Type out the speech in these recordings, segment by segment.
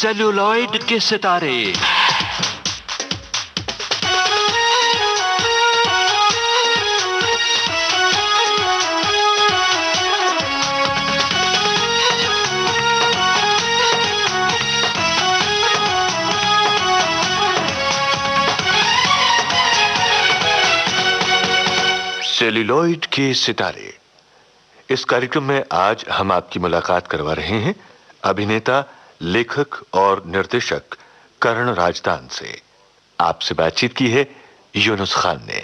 Celluloid के सितारे। Celluloid के सितारे। इस कार्यक्रम में आज हम आपकी मुलाकात करवा रहे हैं अभिनेता, लेखक और निर्देशक करण राजदान से। आपसे बातचीत की है यूनुस खान ने।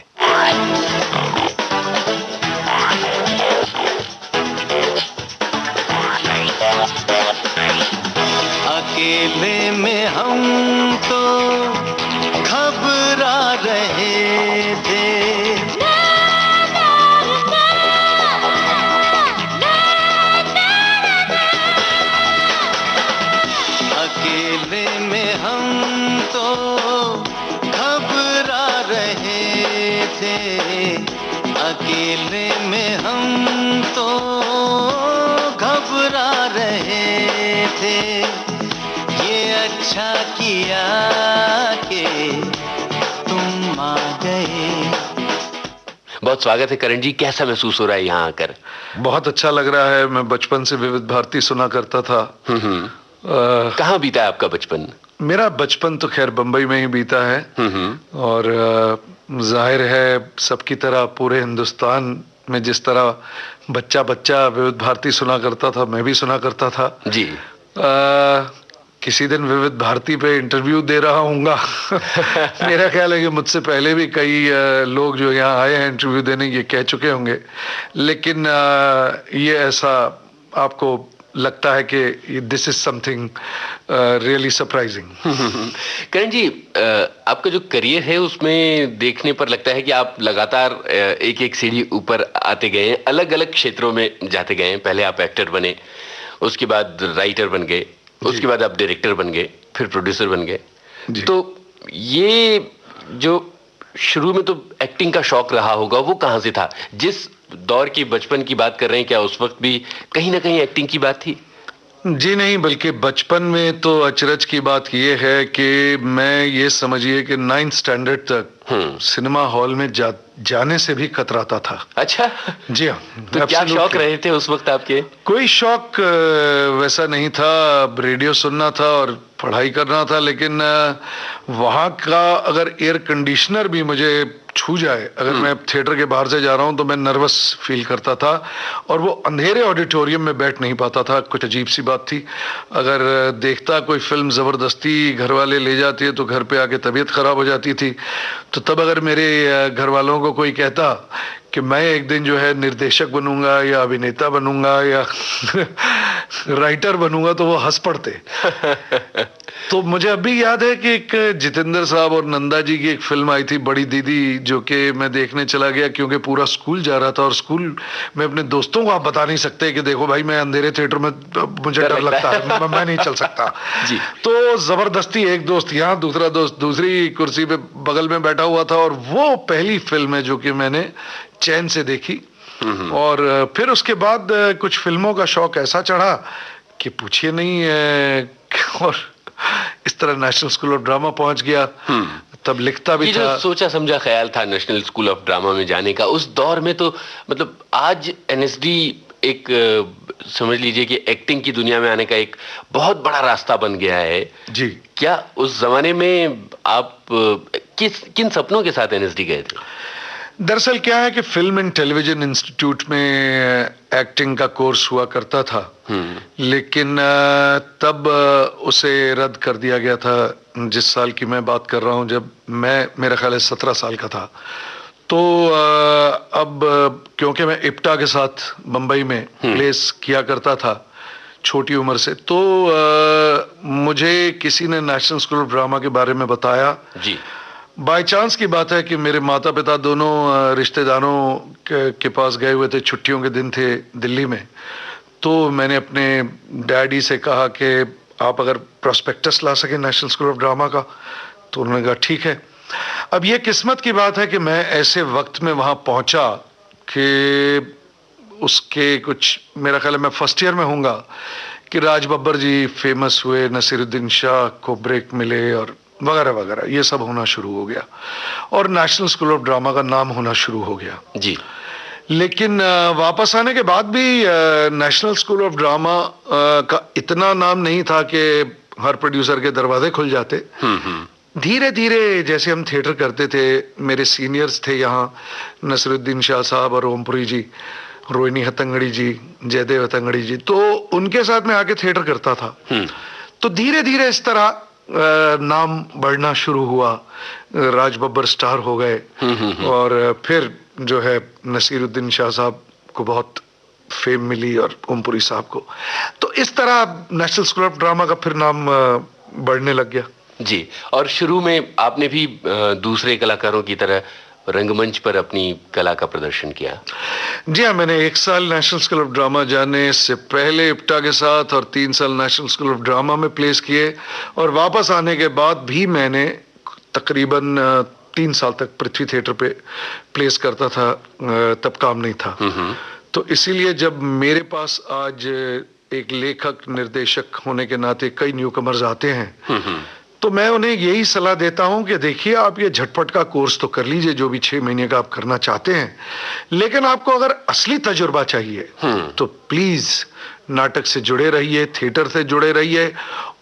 अकेले में हम तो घबरा रहे थे, अकेले में हम तो घबरा रहे थे, अकेले में हम तो घबरा रहे थे। ये अच्छा किया कि तुम आ गए। बहुत स्वागत है करण जी, कैसा महसूस हो रहा है यहाँ आकर? बहुत अच्छा लग रहा है। मैं बचपन से विविध भारती सुना करता था। कहाँ बीता है आपका बचपन? मेरा बचपन तो खैर बंबई में ही बीता है। और जाहिर है सबकी तरह पूरे हिंदुस्तान में जिस तरह बच्चा बच्चा विविध भारती सुना करता था, मैं भी सुना करता था जी। किसी दिन विविध भारती पे इंटरव्यू दे रहा हूँगा। मेरा ख्याल है कि मुझसे पहले भी कई लोग जो यहाँ आए हैं इंटरव्यू देने ये कह चुके होंगे, लेकिन ये ऐसा आपको लगता है कि this is something really surprising. Karan ji, आपका जो करियर है उसमें देखने पर लगता है कि आप लगातार एक एक सीढ़ी ऊपर आते गए हैं, अलग अलग क्षेत्रों में जाते गए हैं। पहले आप एक्टर बने, उसके बाद राइटर बन गए, उसके बाद आप डायरेक्टर बन गए, फिर प्रोड्यूसर बन गए। तो ये जो शुरू में तो एक्टिंग का शौक रहा होगा, वो कहाँ से था? जिस दौर की बचपन की बात कर रहे हैं, क्या उस वक्त भी कहीं ना कहीं एक्टिंग की बात थी? जी नहीं, बल्कि बचपन में तो अचरज की बात यह है कि मैं ये समझिए कि 9th स्टैंडर्ड तक सिनेमा हॉल में जाने से भी कतराता था। अच्छा जी हाँ। तो क्या शौक रहे थे उस वक्त आपके? कोई शौक वैसा नहीं था, रेडियो सुनना था और पढ़ाई करना था। लेकिन वहाँ का अगर एयर कंडीशनर भी मुझे छू जाए, अगर मैं थिएटर के बाहर से जा रहा हूँ तो मैं नर्वस फील करता था और वो अंधेरे ऑडिटोरियम में बैठ नहीं पाता था। कुछ अजीब सी बात थी। अगर देखता कोई फिल्म जबरदस्ती घर वाले ले जाती है तो घर पे आके तबीयत खराब हो जाती थी। तो तब अगर मेरे घर वालों को कोई कहता कि मैं एक दिन जो है निर्देशक बनूंगा या अभिनेता बनूंगा या राइटर बनूंगा तो वो हंस पड़ते। तो मुझे अभी याद है कि एक जितेंद्र साहब और नंदा जी की एक फिल्म आई थी, बड़ी दीदी, जो कि मैं देखने चला गया क्योंकि पूरा स्कूल जा रहा था और स्कूल में अपने दोस्तों को आप बता नहीं सकते कि देखो भाई मैं अंधेरे थिएटर में मुझे डर लगता है, मैं नहीं चल सकता जी। तो जबरदस्ती एक दोस्त यहाँ, दूसरा दोस्त दूसरी कुर्सी पे बगल में बैठा हुआ था और वो पहली फिल्म है जो कि मैंने चैन से देखी। और फिर उसके बाद कुछ फिल्मों का शौक ऐसा चढ़ा कि पूछिए नहीं। और इस तरह नेशनल स्कूल ऑफ ड्रामा पहुंच गया। तब लिखता भी था। जो सोचा समझा ख्याल था नेशनल स्कूल ऑफ ड्रामा में जाने का, उस दौर में तो मतलब आज एनएसडी एक समझ लीजिए कि एक्टिंग की दुनिया में आने का एक बहुत बड़ा रास्ता बन गया है जी। क्या उस जमाने में आप किन सपनों के साथ एनएसडी गए थे? दरअसल क्या है कि फिल्म एंड टेलीविजन इंस्टीट्यूट में एक्टिंग का कोर्स हुआ करता था, लेकिन तब उसे रद्द कर दिया गया था। जिस साल की मैं बात कर रहा हूं, जब मैं, मेरा ख्याल है 17 साल का था। तो अब क्योंकि मैं इप्टा के साथ बंबई में प्लेस किया करता था छोटी उम्र से, तो मुझे किसी ने नेशनल स्कूल ऑफ ड्रामा के बारे में बताया जी। बाय चांस की बात है कि मेरे माता पिता दोनों रिश्तेदारों के पास गए हुए थे, छुट्टियों के दिन थे दिल्ली में। तो मैंने अपने डैडी से कहा कि आप अगर प्रोस्पेक्टस ला सके नेशनल स्कूल ऑफ ड्रामा का, तो उन्होंने कहा ठीक है। अब ये किस्मत की बात है कि मैं ऐसे वक्त में वहां पहुंचा कि उसके कुछ, मेरा ख्याल है मैं फर्स्ट ईयर में हूँगा कि राज बब्बर जी फेमस हुए, नसीरुद्दीन शाह को ब्रेक मिले और वगैरह वगैरह, ये सब होना शुरू हो गया और नेशनल स्कूल ऑफ ड्रामा का नाम होना शुरू हो गया जी। लेकिन वापस आने के बाद भी नेशनल स्कूल ऑफ ड्रामा का इतना नाम नहीं था कि हर प्रोड्यूसर के दरवाजे खुल जाते। धीरे धीरे जैसे हम थिएटर करते थे, मेरे सीनियर्स थे यहाँ, नसीरुद्दीन शाह साहब और ओमपुरी जी, रोहिणी हतंगड़ी जी, जयदेव हतंगड़ी जी, तो उनके साथ में आके थिएटर करता था। तो धीरे धीरे इस तरह नाम बढ़ना शुरू हुआ, राज बब्बर स्टार हो गए और फिर जो है नसीरुद्दीन शाह साहब को बहुत फेम मिली और ओमपुरी साहब को। तो इस तरह नेशनल स्कूल ऑफ ड्रामा का फिर नाम बढ़ने लग गया जी। और शुरू में आपने भी दूसरे कलाकारों की तरह रंगमंच पर अपनी कला का प्रदर्शन किया? जी हाँ, मैंने 1 साल नेशनल स्कूल ऑफ ड्रामा जाने से पहले इप्टा के साथ और 3 साल नेशनल स्कूल ऑफ ड्रामा में प्लेस किए और वापस आने के बाद भी मैंने तकरीबन 3 साल तक पृथ्वी थिएटर पे प्लेस करता था। तब काम नहीं था, तो इसीलिए जब मेरे पास आज एक लेखक निर्देशक होने के नाते कई न्यू कमर्स आते हैं, तो मैं उन्हें यही सलाह देता हूं कि देखिए, आप ये झटपट का कोर्स तो कर लीजिए जो भी 6 महीने का आप करना चाहते हैं, लेकिन आपको अगर असली तजुर्बा चाहिए तो प्लीज नाटक से जुड़े रहिए, थिएटर से जुड़े रहिए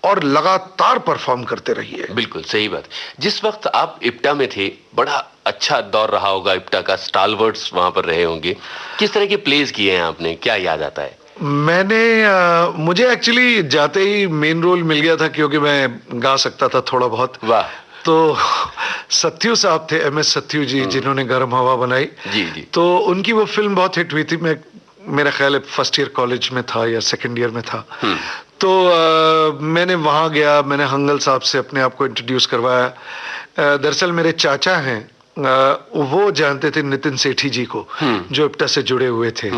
और लगातार परफॉर्म करते रहिए। बिल्कुल सही बात। जिस वक्त आप इप्टा में थे, बड़ा अच्छा दौर रहा होगा इप्टा का, स्टालवर्ड्स वहां पर रहे होंगे। किस तरह के प्लेस किए हैं आपने, क्या याद आता है? मुझे एक्चुअली जाते ही मेन रोल मिल गया था क्योंकि मैं गा सकता था थोड़ा बहुत। वाह। तो सत्यू साहब थे, MS सत्यू जी, जिन्होंने गर्म हवा बनाई। जी जी। तो उनकी वो फिल्म बहुत हिट हुई थी। मैं, मेरा ख्याल है फर्स्ट ईयर कॉलेज में था या सेकंड ईयर में था। तो मैंने वहां गया, मैंने हंगल साहब से अपने आप को इंट्रोड्यूस करवाया। दरअसल मेरे चाचा हैं, वो जानते थे नितिन सेठी जी को, जो इप्टा से जुड़े हुए थे।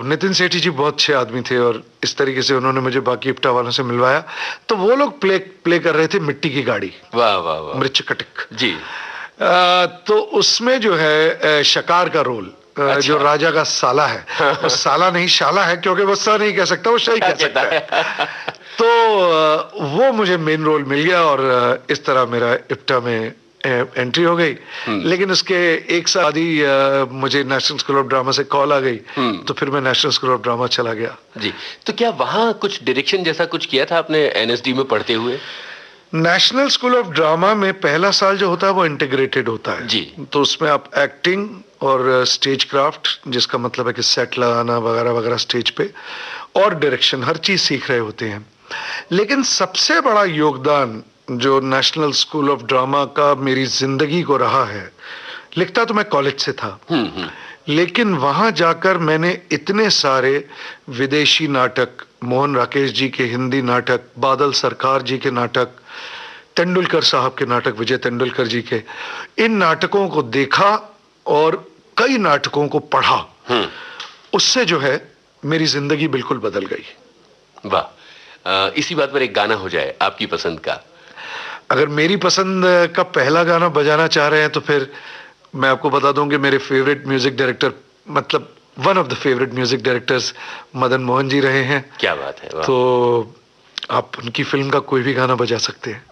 नितिन सेठी जी बहुत अच्छे आदमी थे और इस तरीके से उन्होंने मुझे बाकी इप्टा वालों से मिलवाया। तो वो लोग प्ले कर रहे थे मिट्टी की गाड़ी। वाह वाह वाह। मृच कटक जी। तो उसमें जो है शकार का रोल, अच्छा। जो राजा का साला है, वो साला नहीं शाला है, क्योंकि वो सा नहीं कह सकता, वो शाही कह सकता है। तो वो मुझे मेन रोल मिल गया और इस तरह मेरा इप्टा में एंट्री हो गई। लेकिन उसके 1 साल बाद ही मुझे नेशनल स्कूल ऑफ ड्रामा से कॉल आ गई, तो फिर मैं नेशनल स्कूल ऑफ ड्रामा चला गया। जी। तो क्या वहां कुछ डायरेक्शन जैसा कुछ किया था आपने NSD में पढ़ते हुए? नेशनल स्कूल ऑफ ड्रामा में पहला साल जो होता है वो इंटीग्रेटेड होता है जी। तो उसमें आप एक्टिंग और स्टेज क्राफ्ट, जिसका मतलब है कि सेट लगाना वगैरह वगैरह स्टेज पे, और डायरेक्शन, हर चीज सीख रहे होते हैं। लेकिन सबसे बड़ा योगदान जो नेशनल स्कूल ऑफ ड्रामा का मेरी जिंदगी को रहा है, लिखता तो मैं कॉलेज से था, लेकिन वहां जाकर मैंने इतने सारे विदेशी नाटक, मोहन राकेश जी के हिंदी नाटक, बादल सरकार जी के नाटक, तेंदुलकर साहब के नाटक, विजय तेंदुलकर जी के, इन नाटकों को देखा और कई नाटकों को पढ़ा। उससे जो है मेरी जिंदगी बिल्कुल बदल गई। वाह। इसी बात पर एक गाना हो जाए आपकी पसंद का। अगर मेरी पसंद का पहला गाना बजाना चाह रहे हैं तो फिर मैं आपको बता दूं कि मेरे फेवरेट म्यूजिक डायरेक्टर, मतलब one of the favourite music directors Madan Mohan ji रहे हैं। क्या बात है। वाह। तो आप उनकी फिल्म का कोई भी गाना बजा सकते हैं।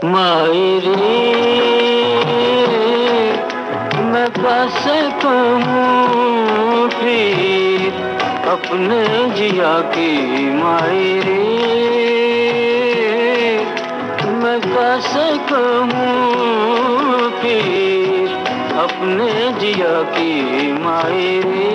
मायरे मैं कैसे कहूँ फिर अपने जिया की, मायरे मैं कैसे कहूँ फिर अपने जिया की, मायरे।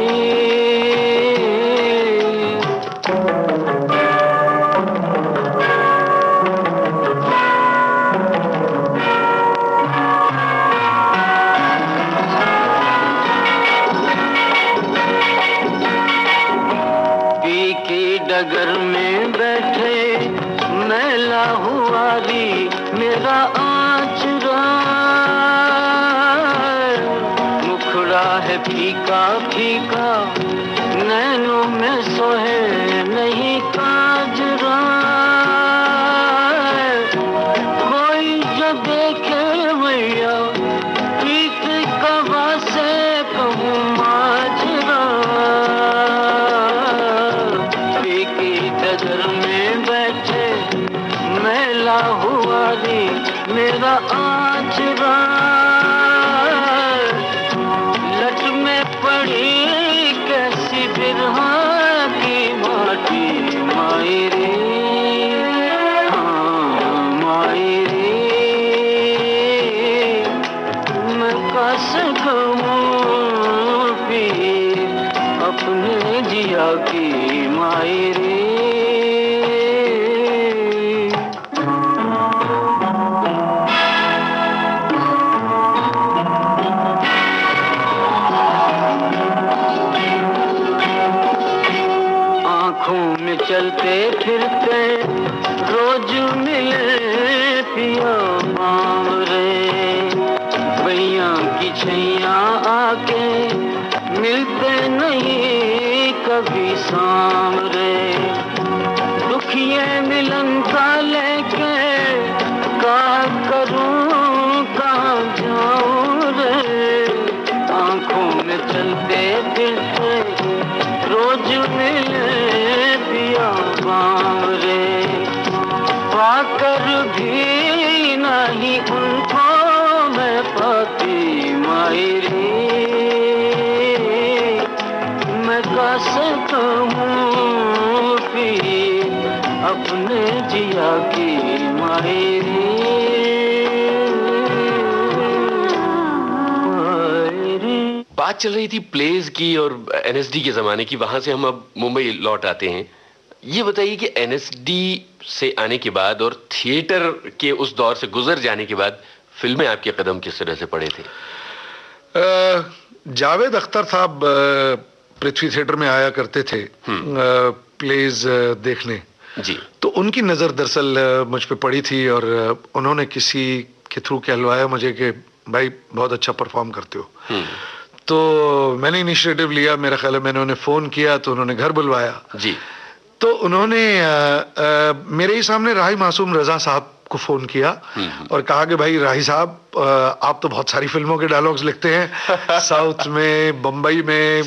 डगर में बैठे मैला हुआ री मेरा आचरा, मुखड़ा है फीका फीका, नैनों में सोहे नहीं काजरा। कोई जो देखे भैया प्रीत का वासे की मायरे। चलते फिरते रोज मिले पिया बावरे, भैया की छैया आके मिलते नहीं कभी सांवरे। दुखिए मिलन का लेके कहा करूं कहाँ जाऊं रे, आंखों में चलते फिरते रोज मिले पिया बावरे, पाकर भी नहीं उनको मैं पाती मायरी। मैं कैसे कहूँ फिर अपने जिया की मायरी। बात चल रही थी प्लेज की और एनएसडी के जमाने की, वहां से हम अब मुंबई लौट आते हैं। ये बताइए कि एनएसडी से आने के बाद और थिएटर के उस दौर से गुजर जाने के बाद फिल्में आपके कदम किस तरह से पड़े थे? जावेद अख्तर साहब पृथ्वी थिएटर में आया करते थे प्लेज देखने जी, तो उनकी नज़र दरअसल मुझ पे पड़ी थी और उन्होंने किसी के थ्रू कहलवाया मुझे कि भाई बहुत अच्छा परफॉर्म करते हो। तो मैंने इनिशिएटिव लिया, मेरा ख्याल है मैंने उन्हें फ़ोन किया तो उन्होंने घर बुलवाया जी। तो उन्होंने मेरे ही सामने राही मासूम रजा साहब को फ़ोन किया और कहा कि भाई राही साहब आप तो बहुत सारी फिल्मों के डायलॉग्स लिखते हैं साउथ में, बम्बई में।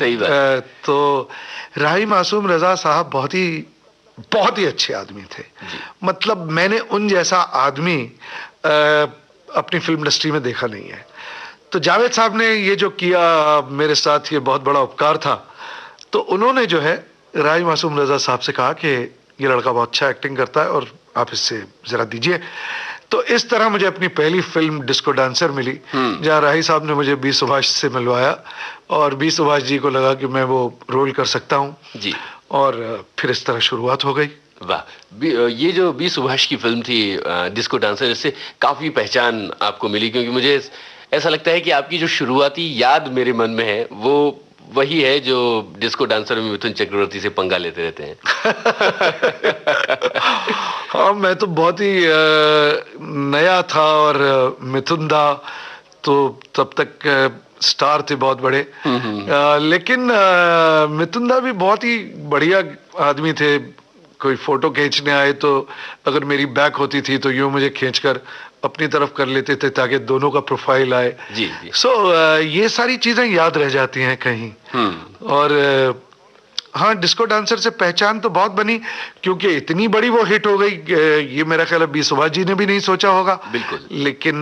तो राही मासूम रजा साहब बहुत ही अच्छे आदमी थे। मतलब मैंने उन जैसा आदमी अपनी फिल्म इंडस्ट्री में देखा नहीं है। तो जावेद साहब ने ये जो किया मेरे साथ, ये बहुत बड़ा उपकार था। तो उन्होंने जो है राही मासूम रजा साहब से कहा कि ये लड़का बहुत अच्छा एक्टिंग करता है और आप इससे जरा दीजिए। तो इस तरह मुझे अपनी पहली फिल्म डिस्को डांसर मिली, जहाँ राही साहब ने मुझे बी सुभाष से मिलवाया और बी सुभाष जी को लगा कि मैं वो रोल कर सकता हूँ जी, और फिर इस तरह शुरुआत हो गई। वाह, ये जो बी सुभाष की फिल्म थी डिस्को डांसर, इससे काफी पहचान आपको मिली, क्योंकि मुझे ऐसा लगता है कि आपकी जो शुरुआती याद मेरे मन में है वो वही है जो डिस्को डांसर में मिथुन चक्रवर्ती से पंगा लेते रहते हैं। हाँ, मैं तो बहुत ही नया था और मिथुन दा तो तब तक स्टार थे बहुत बड़े। लेकिन मिथुन दा भी बहुत ही बढ़िया आदमी थे। कोई फोटो खींचने आए तो अगर मेरी बैक होती थी तो यूं मुझे खींचकर अपनी तरफ कर लेते थे ताकि दोनों का प्रोफाइल आए जी। ये सारी चीजें याद रह जाती हैं कहीं। और हाँ, डिस्को डांसर से पहचान तो बहुत बनी, क्योंकि इतनी बड़ी वो हिट हो गई, ये मेरा ख्याल है बी सुभाष जी ने भी नहीं सोचा होगा। बिल्कुल। लेकिन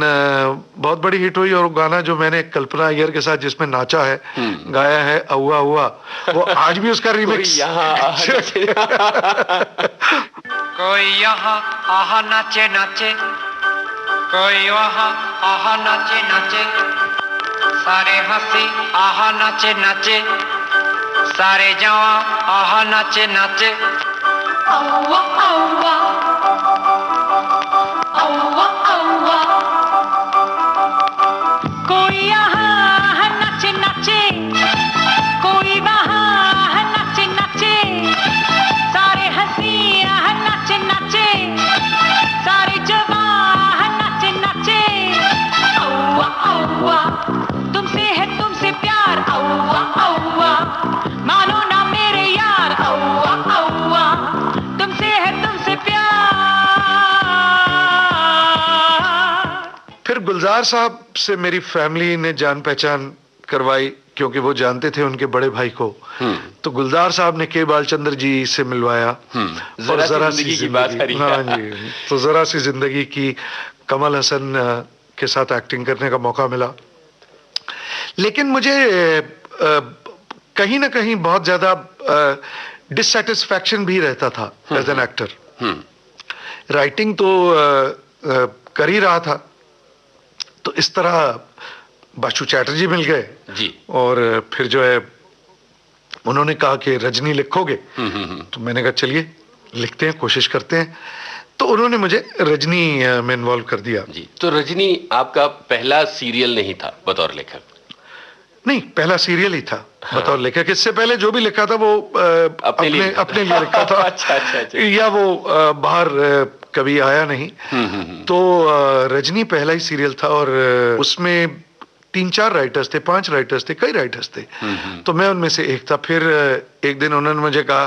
बहुत बड़ी हिट हुई। और गाना जो मैंने कल्पना अय्यर के साथ जिसमें नाचा है, गाया है अहुआ हुआ, वो आज भी उसका रिमिक्स कोई यहाँ आहा नाचे नाचे, कोई वहाँ आहा नाचे नाचे, सारे हंसी आहा नाचे नाचे, सारे जवा आहा नाचे नाचे। औवा औवा औवा औवा, कोई यहाँ नाचे नाचे, कोई वहाँ नाचे नाचे, सारे हंसी नाचे नाचे, सारे जवा नाचे नाचे। औवा औवा, तुमसे है तुमसे प्यार, औवा औवा, मानो ना मेरे यार, औवा औवा, तुमसे है तुमसे प्यार। फिर गुलजार साहब से मेरी फैमिली ने जान पहचान करवाई, क्योंकि वो जानते थे उनके बड़े भाई को। तो गुलजार साहब ने के बालचंद्र जी से मिलवाया और जरा सी जिंदगी, हाँ जी, तो जरा सी जिंदगी की कमल हसन के साथ एक्टिंग करने का मौका मिला। लेकिन मुझे कहीं ना कहीं बहुत ज्यादा डिससेटिस्फैक्शन भी रहता था एज एन एक्टर। राइटिंग तो कर ही रहा था, तो इस तरह बासु चैटर्जी मिल गए जी, और फिर जो है उन्होंने कहा कि रजनी लिखोगे? तो मैंने कहा चलिए लिखते हैं, कोशिश करते हैं। तो उन्होंने मुझे रजनी में इन्वॉल्व कर दिया। जी, तो रजनी आपका पहला सीरियल नहीं था बतौर लेखक? नहीं, पहला सीरियल ही था बतौर लेखक। इससे पहले जो भी लिखा था वो अपने लिए लिखा था। अच्छा। या वो बाहर कभी आया नहीं। तो रजनी पहला ही सीरियल था और उसमें 3-4 राइटर्स थे, 5 राइटर्स थे, कई राइटर्स थे। तो मैं उनमें से एक था। फिर एक दिन उन्होंने मुझे कहा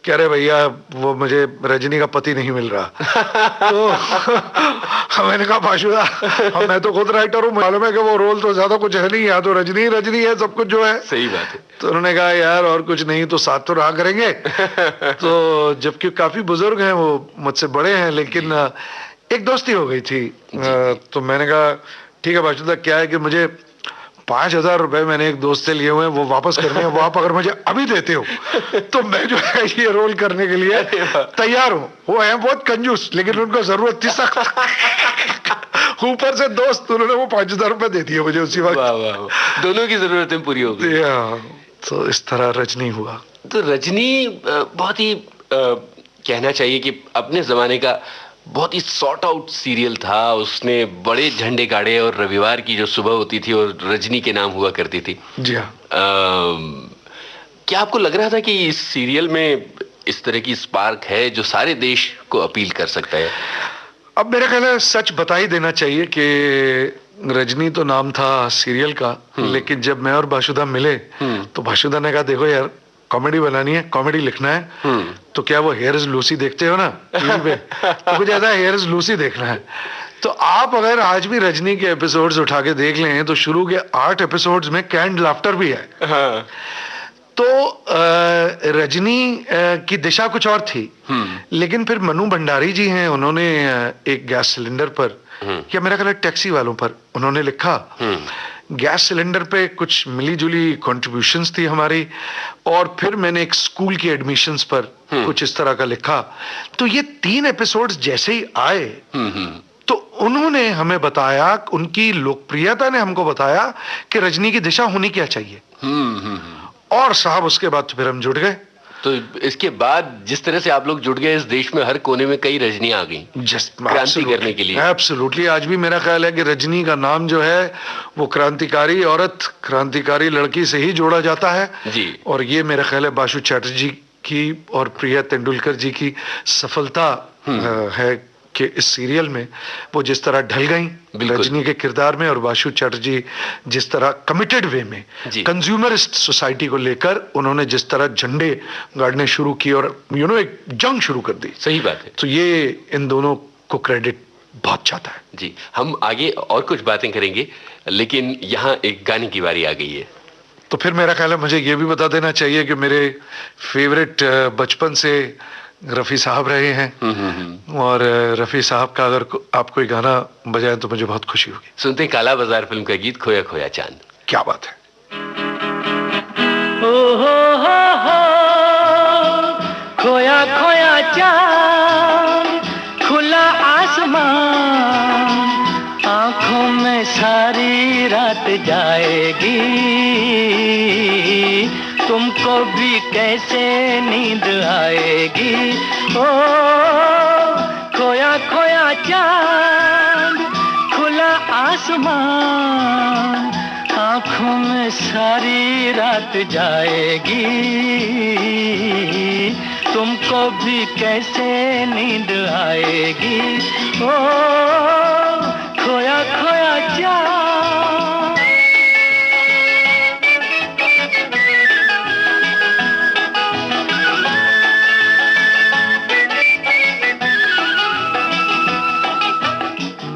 कि अरे भैया वो मुझे रजनी का पति नहीं मिल रहा। तो मैंने कहा बाशुदा, मैं तो खुद राइटर हूँ, मालूम है कि वो रोल तो ज्यादा कुछ है नहीं, या तो रजनी रजनी है सब कुछ जो है। सही बात है। तो उन्होंने कहा यार और कुछ नहीं तो साथ तो रहा करेंगे। तो जबकि काफी बुजुर्ग हैं वो, मुझसे बड़े हैं, लेकिन एक दोस्ती हो गई थी। तो मैंने कहा ठीक है बाशुदा, क्या है कि मुझे 5,000 रुपए मैंने एक दोस्त से लिए हुए हैं, वो वापस करने हैं। वो आप अगर मुझे अभी देते हो तो मैं जो है ये रोल करने के लिए तैयार हूँ। वो है बहुत कंजूस, लेकिन उनको जरूरत थी सख्त। ऊपर से दोस्त, उन्होंने वो 5,000 रुपए दे दिए मुझे उसी वक्त। वाह वाह, दोनों की जरूरतें पूरी हो गई। तो इस तरह रजनी हुआ। तो रजनी बहुत ही कहना चाहिए कि अपने जमाने का बहुत ही सॉर्ट आउट सीरियल था। उसने बड़े झंडे गाड़े और रविवार की जो सुबह होती थी और रजनी के नाम हुआ करती थी। जी हाँ। क्या आपको लग रहा था कि इस सीरियल में इस तरह की स्पार्क है जो सारे देश को अपील कर सकता है? अब मेरा ख्याल है सच बता ही देना चाहिए कि रजनी तो नाम था सीरियल का, लेकिन जब मैं और बाशुदा मिले तो बाशुदा ने कहा देखो यार कॉमेडी बनानी है, कॉमेडी लिखना है, तो क्या वो हेयर इज लूसी देखते हो ना टीवी पे? तो कुछ ऐसा हेयर इज लूसी देखना है। तो आप अगर आज भी रजनी के एपिसोड्स उठा के देख लें तो शुरू के 8 एपिसोड्स में कैंड लाफ्टर भी है। हाँ। तो रजनी की दिशा कुछ और थी, लेकिन फिर मनु भंडारी जी हैं, उन्होंने एक गैस सिलेंडर पर या मेरा ख्याल है टैक्सी वालों पर उन्होंने लिखा, गैस सिलेंडर पे कुछ मिली जुली कंट्रीब्यूशंस थी हमारी, और फिर मैंने एक स्कूल की एडमिशंस पर कुछ इस तरह का लिखा। तो ये 3 एपिसोड्स जैसे ही आए तो उन्होंने हमें बताया, उनकी लोकप्रियता ने हमको बताया कि रजनी की दिशा होनी क्या चाहिए। और साहब उसके बाद तो फिर हम जुड़ गए। तो इसके बाद जिस तरह से आप लोग जुड़ गए, इस देश में हर कोने में कई रजनियां आ गई क्रांति करने के लिए। एब्सोल्युटली। आज भी मेरा ख्याल है कि रजनी का नाम जो है वो क्रांतिकारी औरत, क्रांतिकारी लड़की से ही जोड़ा जाता है जी। और ये मेरा ख्याल है बासु चैटर्जी की और प्रिया तेंदुलकर जी की सफलता है कि इस सीरियल में वो जिस तरह ढल गई रजनी के किरदार में, और बासु चैटर्जी जिस तरह कमिटेड वे में कंज्यूमरिस्ट सोसाइटी को लेकर उन्होंने जिस तरह झंडे गाड़ने शुरू किए और एक जंग शुरू कर दी। सही बात है। तो ये इन दोनों को क्रेडिट बहुत जाता है जी। हम आगे और कुछ बातें करेंगे, लेकिन यहाँ एक गाने की बारी आ गई है। तो फिर मेरा ख्याल है मुझे ये भी बता देना चाहिए कि मेरे फेवरेट बचपन से रफी साहब रहे हैं, और रफी साहब का अगर आप कोई गाना बजाएं तो मुझे बहुत खुशी होगी। सुनते हैं काला बाजार फिल्म का गीत खोया खोया चांद। क्या बात है। हो खोया खोया चांद, खुला आसमान, आंखों में सारी रात जाएगी, तुमको भी कैसे नींद आएगी। ओ खोया खोया चांद, खुला आसमान, आंखों में सारी रात जाएगी, तुमको भी कैसे नींद आएगी। ओ खोया खोया चांद।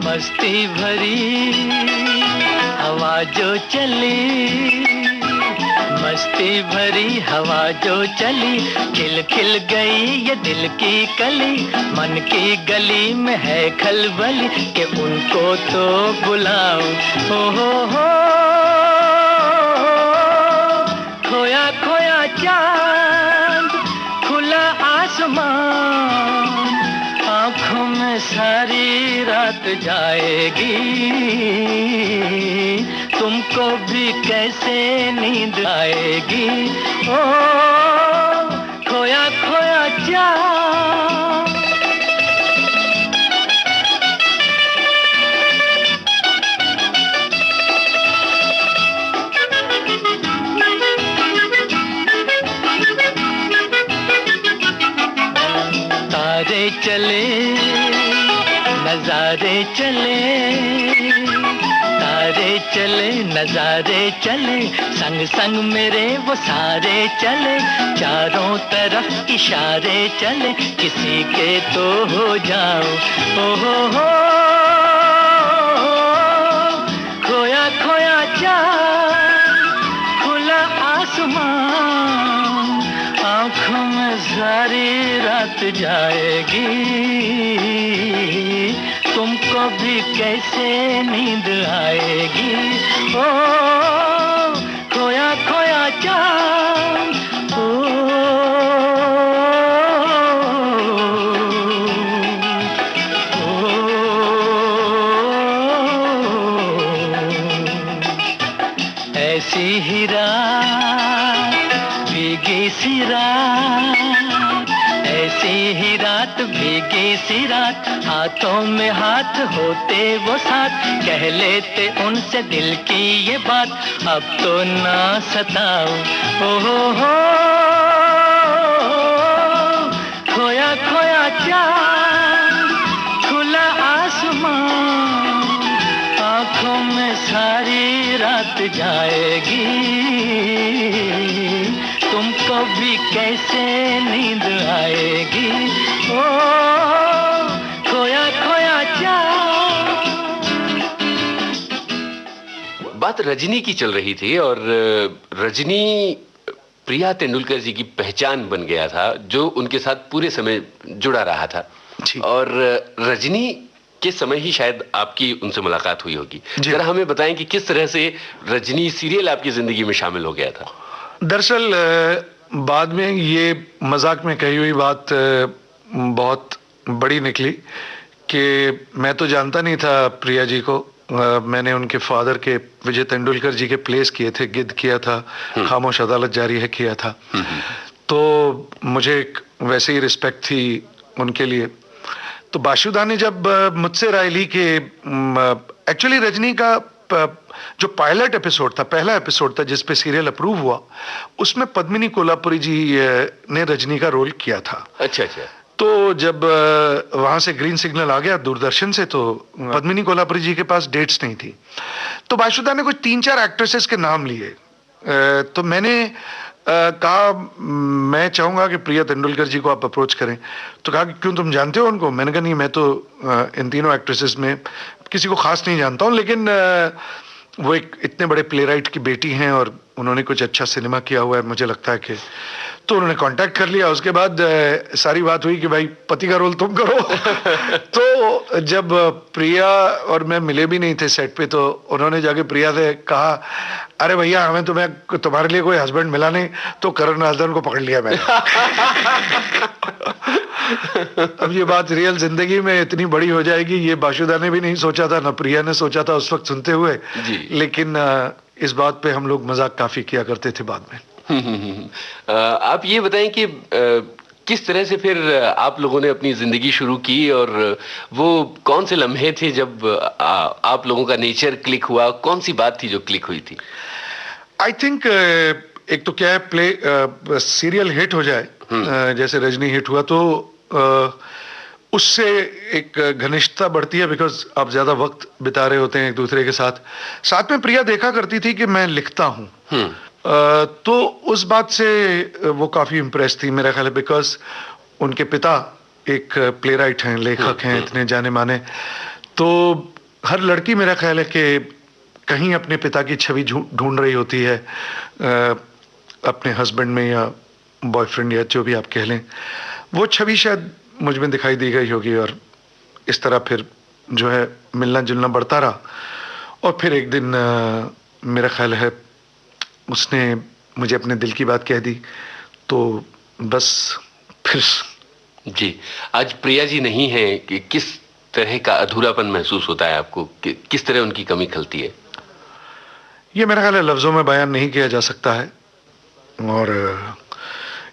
मस्ती भरी हवा जो चली, मस्ती भरी हवा जो चली, खिल खिल गई ये दिल की कली, मन की गली में है खलबली कि उनको तो बुलाऊं। हो खोया खोया चांद, खुला आसमान, आँखों में सारी रात जाएगी, तुमको भी कैसे नींद आएगी। ओ खोया खोया चांद। तारे चले नजारे चले, तारे चले नजारे चले, संग संग मेरे वो सारे चले, चारों तरफ इशारे चले, किसी के तो हो जाओ। ओ हो खोया खोया चांद, खुला आसमान, आँखों में सारी रात जाएगी, तुमको भी कैसे नींद आएगी। ओ खोया खोया चांद। ऐसी ही रात भीगी सी रात, ऐसी ही रात भीगी सी रात, हाथों में हाथ होते वो साथ, कह लेते उनसे दिल की ये बात, अब तो ना सताओ। हो खोया खोया चांद, खुला आसमान, आँखों में सारी रात जाएगी, तुमको भी कैसे नींद आएगी। ओ खोया खोया चांद। बात रजनी की चल रही थी और रजनी प्रिया तेंदुलकर जी की पहचान बन गया था, जो उनके साथ पूरे समय जुड़ा रहा था। और रजनी के समय ही शायद आपकी उनसे मुलाकात हुई होगी। जरा हमें बताएं कि किस तरह से रजनी सीरियल आपकी जिंदगी में शामिल हो गया था। दरअसल बाद में ये मजाक में कही हुई बात बहुत बड़ी निकली कि मैं तो जानता नहीं था प्रिया जी को। मैंने उनके फादर के विजय तेंदुलकर जी के प्लेस किए थे, गिद्ध किया था, खामोश अदालत जारी है किया था, तो मुझे एक वैसे ही रिस्पेक्ट थी उनके लिए। तो बाशुदा ने जब मुझसे राय ली कि एक्चुअली रजनी का जो पायलट एपिसोड था, पहला एपिसोड था जिस पे सीरियल अप्रूव हुआ, उसमें पद्मिनी कोल्हापुरी जी ने रजनी का रोल किया था। अच्छा अच्छा। तो जब वहां से ग्रीन सिग्नल आ गया दूरदर्शन से, तो पद्मिनी कोल्हापुरी जी के पास डेट्स नहीं थी, तो बाशुदा ने कुछ 3-4 एक्ट्रेसेस के नाम लिए। तो मैंने कहा मैं चाहूंगा कि प्रिया तेंदुलकर जी को आप अप्रोच करें। तो कहा कि क्यों, तुम जानते हो उनको? मैंने कहा नहीं, मैं तो इन तीनों एक्ट्रेसेस में किसी को खास नहीं जानता हूं, लेकिन वो एक इतने बड़े प्लेराइट की बेटी हैं और उन्होंने कुछ अच्छा सिनेमा किया हुआ है, मुझे लगता है कि। तो उन्होंने कांटेक्ट कर लिया। उसके बाद सारी बात हुई कि भाई पति का रोल तुम करो। तो जब प्रिया और मैं मिले भी नहीं थे सेट पे, तो उन्होंने जाके प्रिया से कहा, अरे भैया हमें तुम्हारे लिए कोई हस्बैंड मिला नहीं, तो करण राजदान को पकड़ लिया मैंने। अब ये बात रियल जिंदगी में इतनी बड़ी हो जाएगी, ये बाशुदा ने भी नहीं सोचा था, ना प्रिया ने सोचा था उस वक्त सुनते हुए। लेकिन इस बात पे हम लोग मजाक काफी किया करते थे बाद में। आप ये बताएं कि किस तरह से फिर आप लोगों ने अपनी जिंदगी शुरू की, और वो कौन से लम्हे थे जब आप लोगों का नेचर क्लिक हुआ? कौन सी बात थी जो क्लिक हुई थी? आई थिंक एक तो क्या है, सीरियल हिट हो जाए, जैसे रजनी हिट हुआ, तो उससे एक घनिष्ठता बढ़ती है, बिकॉज आप ज्यादा वक्त बिता रहे होते हैं एक दूसरे के साथ। साथ में प्रिया देखा करती थी कि मैं लिखता हूँ, तो उस बात से वो काफी इम्प्रेस थी मेरा ख्याल है, बिकॉज उनके पिता एक प्लेराइट हैं, लेखक हैं, इतने जाने माने। तो हर लड़की मेरा ख्याल है कि कहीं अपने पिता की छवि ढूंढ रही होती है, अपने हस्बैंड में या बॉयफ्रेंड या जो भी आप कह लें। वो छवि शायद मुझ में दिखाई दी गई होगी, और इस तरह फिर जो है मिलना जुलना बढ़ता रहा। और फिर एक दिन मेरा ख्याल है उसने मुझे अपने दिल की बात कह दी, तो बस फिर। जी, आज प्रिया जी नहीं है, कि किस तरह का अधूरापन महसूस होता है आपको? किस तरह उनकी कमी खलती है? ये मेरा ख्याल है लफ्ज़ों में बयान नहीं किया जा सकता है, और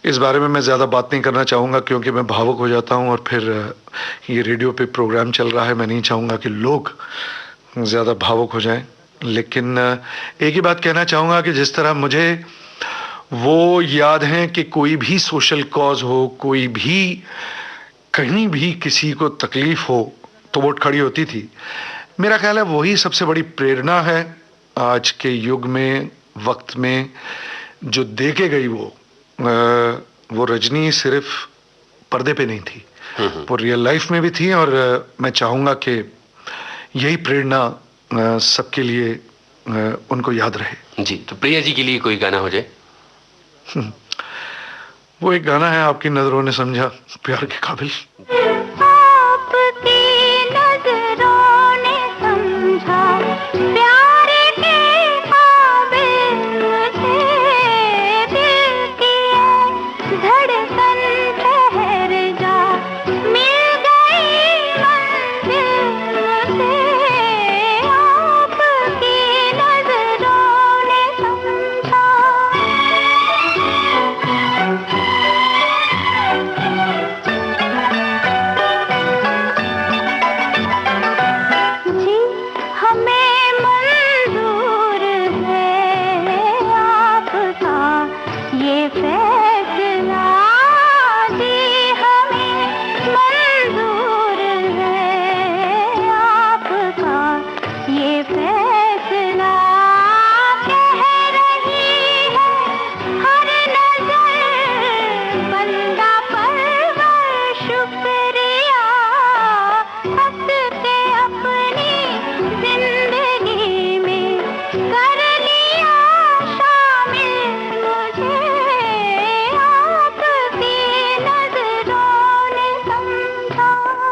इस बारे में मैं ज़्यादा बात नहीं करना चाहूँगा क्योंकि मैं भावुक हो जाता हूँ, और फिर ये रेडियो पे प्रोग्राम चल रहा है, मैं नहीं चाहूँगा कि लोग ज़्यादा भावुक हो जाएं। लेकिन एक ही बात कहना चाहूँगा कि जिस तरह मुझे वो याद है कि कोई भी सोशल कॉज हो, कोई भी कहीं भी किसी को तकलीफ हो तो वोट खड़ी होती थी, मेरा ख्याल है वही सबसे बड़ी प्रेरणा है आज के युग में, वक्त में जो दे के गई। वो रजनी सिर्फ पर्दे पे नहीं थी, वो रियल लाइफ में भी थी, और मैं चाहूँगा कि यही प्रेरणा सबके लिए उनको याद रहे। जी, तो प्रिया जी के लिए कोई गाना हो जाए। वो एक गाना है, आपकी नजरों ने समझा प्यार के काबिल।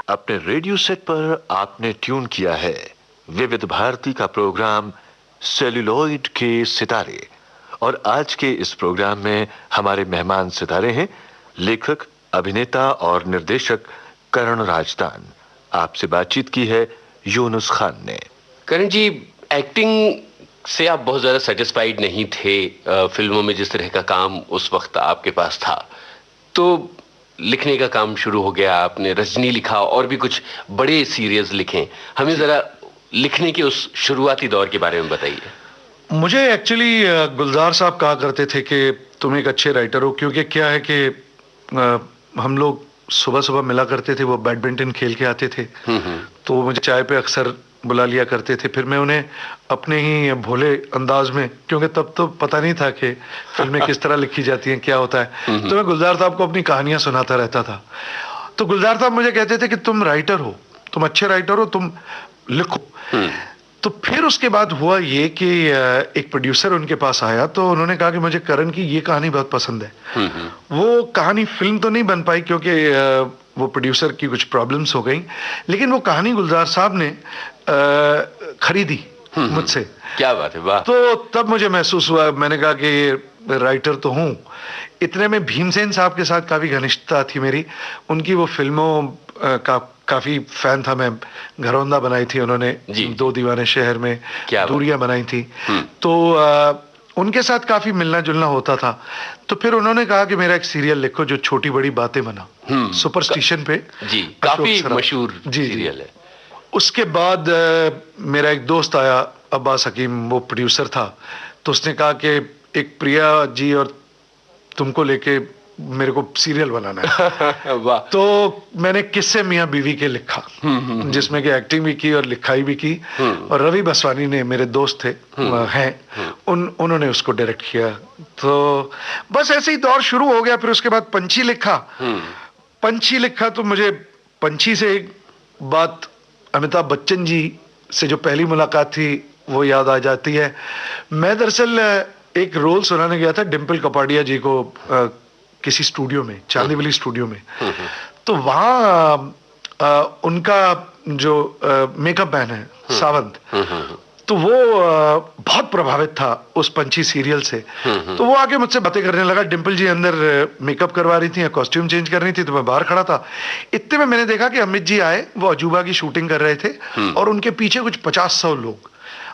अपने रेडियो सेट पर आपने ट्यून किया है विविध भारती का प्रोग्राम सेल्यूलॉइड के सितारे, और आज के इस प्रोग्राम में हमारे मेहमान सितारे हैं लेखक, अभिनेता और निर्देशक करण राजदान। आपसे बातचीत की है यूनुस खान ने। करण जी, एक्टिंग से आप बहुत ज्यादा सेटिस्फाइड नहीं थे, फिल्मों में जिस तरह का काम उस वक्त आपके पास था, तो लिखने का काम शुरू हो गया। आपने रजनी लिखा और भी कुछ बड़े सीरियल्स लिखे। हमें जरा लिखने के उस शुरुआती दौर के बारे में बताइए। मुझे एक्चुअली गुलजार साहब कहा करते थे कि तुम एक अच्छे राइटर हो, क्योंकि क्या है कि हम लोग सुबह सुबह मिला करते थे, वो बैडमिंटन खेल के आते थे, तो मुझे चाय पे अक्सर बुला लिया करते थे। फिर मैं उन्हें अपने ही भोले अंदाज में, क्योंकि तब तो पता नहीं था कि फिल्में किस तरह लिखी जाती हैं, क्या होता है, तो मैं गुलजार साहब को अपनी कहानियां सुनाता रहता था। तो गुलजार साहब मुझे कहते थे कि तुम राइटर हो, तुम अच्छे राइटर हो, तुम लिखो। तो फिर उसके बाद हुआ ये कि एक प्रोड्यूसर उनके पास आया, तो उन्होंने कहा कि मुझे करण की ये कहानी बहुत पसंद है। वो कहानी फिल्म तो नहीं बन पाई क्योंकि वो प्रोड्यूसर की कुछ प्रॉब्लम्स हो गई, लेकिन वो कहानी गुलजार साहब ने खरीदी मुझसे। क्या बात है, वाह। तो तब मुझे महसूस हुआ, मैंने कहा कि राइटर तो हूँ। इतने में भीमसेन साहब के साथ काफी घनिष्ठता थी मेरी, उनकी वो फिल्मों का काफी फैन था मैं। घरौंदा बनाई थी उन्होंने, दो दीवाने शहर में, दूरियां बनाई थी, तो उनके साथ काफी मिलना जुलना होता था। तो फिर उन्होंने कहा कि मेरा एक सीरियल लिखो जो छोटी बड़ी बातें बना, सुपरस्टिशन पे। जी, काफी मशहूर सीरियल है। उसके बाद मेरा एक दोस्त आया, अब्बास हकीम, वो प्रोड्यूसर था, तो उसने कहा कि एक प्रिया जी और तुमको लेके मेरे को सीरियल बनाना है। वाह। तो मैंने किस्से मियां बीवी के लिखा, जिसमें कि एक्टिंग भी की और लिखाई भी की, और रवि बसवानी ने, मेरे दोस्त थे हैं, उन्होंने उसको डायरेक्ट किया। तो बस ऐसे ही दौर शुरू हो गया। फिर उसके बाद पंछी लिखा। पंछी लिखा तो मुझे पंछी से एक बात, अमिताभ बच्चन जी से जो पहली मुलाकात थी वो याद आ जाती है। मैं दरअसल एक रोल सुनाने गया था डिम्पल कपाड़िया जी को किसी स्टूडियो में, चांदीवली स्टूडियो में। तो वहाँ उनका जो मेकअप मैन है सावंत, तो वो बहुत प्रभावित था उस पंछी सीरियल से। तो वो आके मुझसे बातें करने लगा। डिम्पल जी अंदर मेकअप करवा रही थी, कॉस्ट्यूम चेंज कर रही थी, तो मैं बाहर खड़ा था। इतने में मैंने देखा कि अमित जी आए, वो अजूबा की शूटिंग कर रहे थे, और उनके पीछे कुछ 50-100 लोग।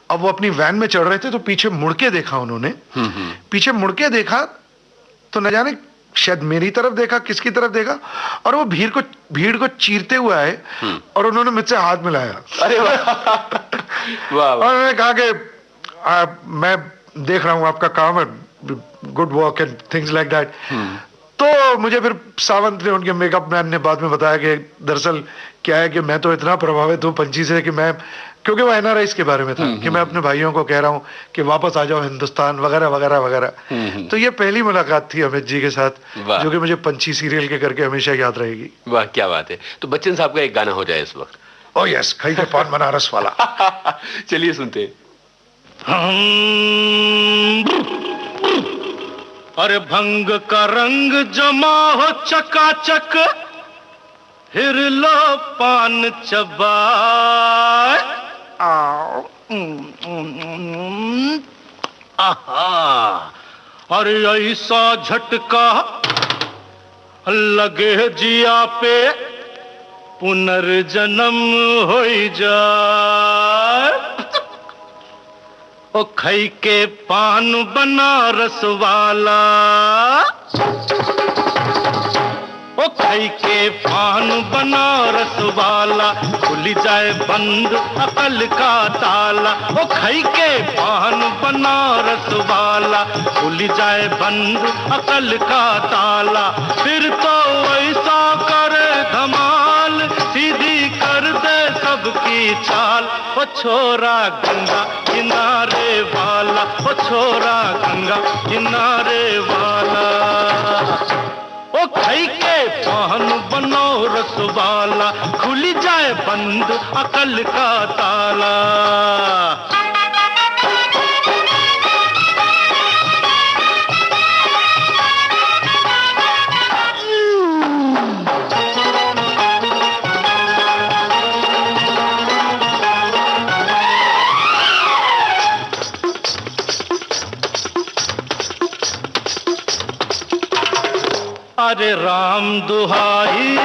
अब वो अपनी वैन में चढ़ रहे थे तो पीछे मुड़ के देखा उन्होंने, पीछे मुड़ के देखा तो न जाने शायद मेरी तरफ देखा, किसकी तरफ देखा, और वो भीड़ को चीरते हुए आए और उन्होंने मुझसे हाथ मिलाया। अरे वाह वाह। और उन्होंने कहा कि मैं देख रहा हूं आपका काम है, good work and things like that. तो मुझे फिर सावंत ने, उनके मेकअप मैन ने बाद में बताया कि दरअसल क्या है कि मैं तो इतना प्रभावित हूँ पंछी से कि मैं, क्योंकि वो एनआरआईज के बारे में था, कि मैं अपने भाइयों को कह रहा हूँ कि वापस आ जाओ हिंदुस्तान वगैरह वगैरह वगैरह। तो ये पहली मुलाकात थी अमित जी के साथ, जो कि मुझे पंछी सीरियल के करके हमेशा याद रहेगी। वाह क्या बात है। तो बच्चन साहब का एक गाना हो जाए इस वक्त। ओ यस, खाई के पान बनारस वाला। चलिए सुनते हैं। अरे भंग का रंग जमा हो चकाचक, फिर लो पान चबाए। आहा, अरे ऐसा झटका लगे जिया पे, पुनर्जन्म हो जाए। ओ खई के पान बनारस वाला, ओ खई के पान बनारस वाला, खुल जाए बंद अकल का ताला। ओ खई के पान बनारस वाला, खुल जाए बंद अकल का ताला। फिर तो ऐसा करे धमाल, सीधी कर दे सबकी चाल। ओ छोरा गंगा किनारे वाला, ओ छोरा गंगा किनारे वाला। ओ खई के पान बनारस वाला, खुल जाए बंद अकल का ताला। अरे राम दुहाई,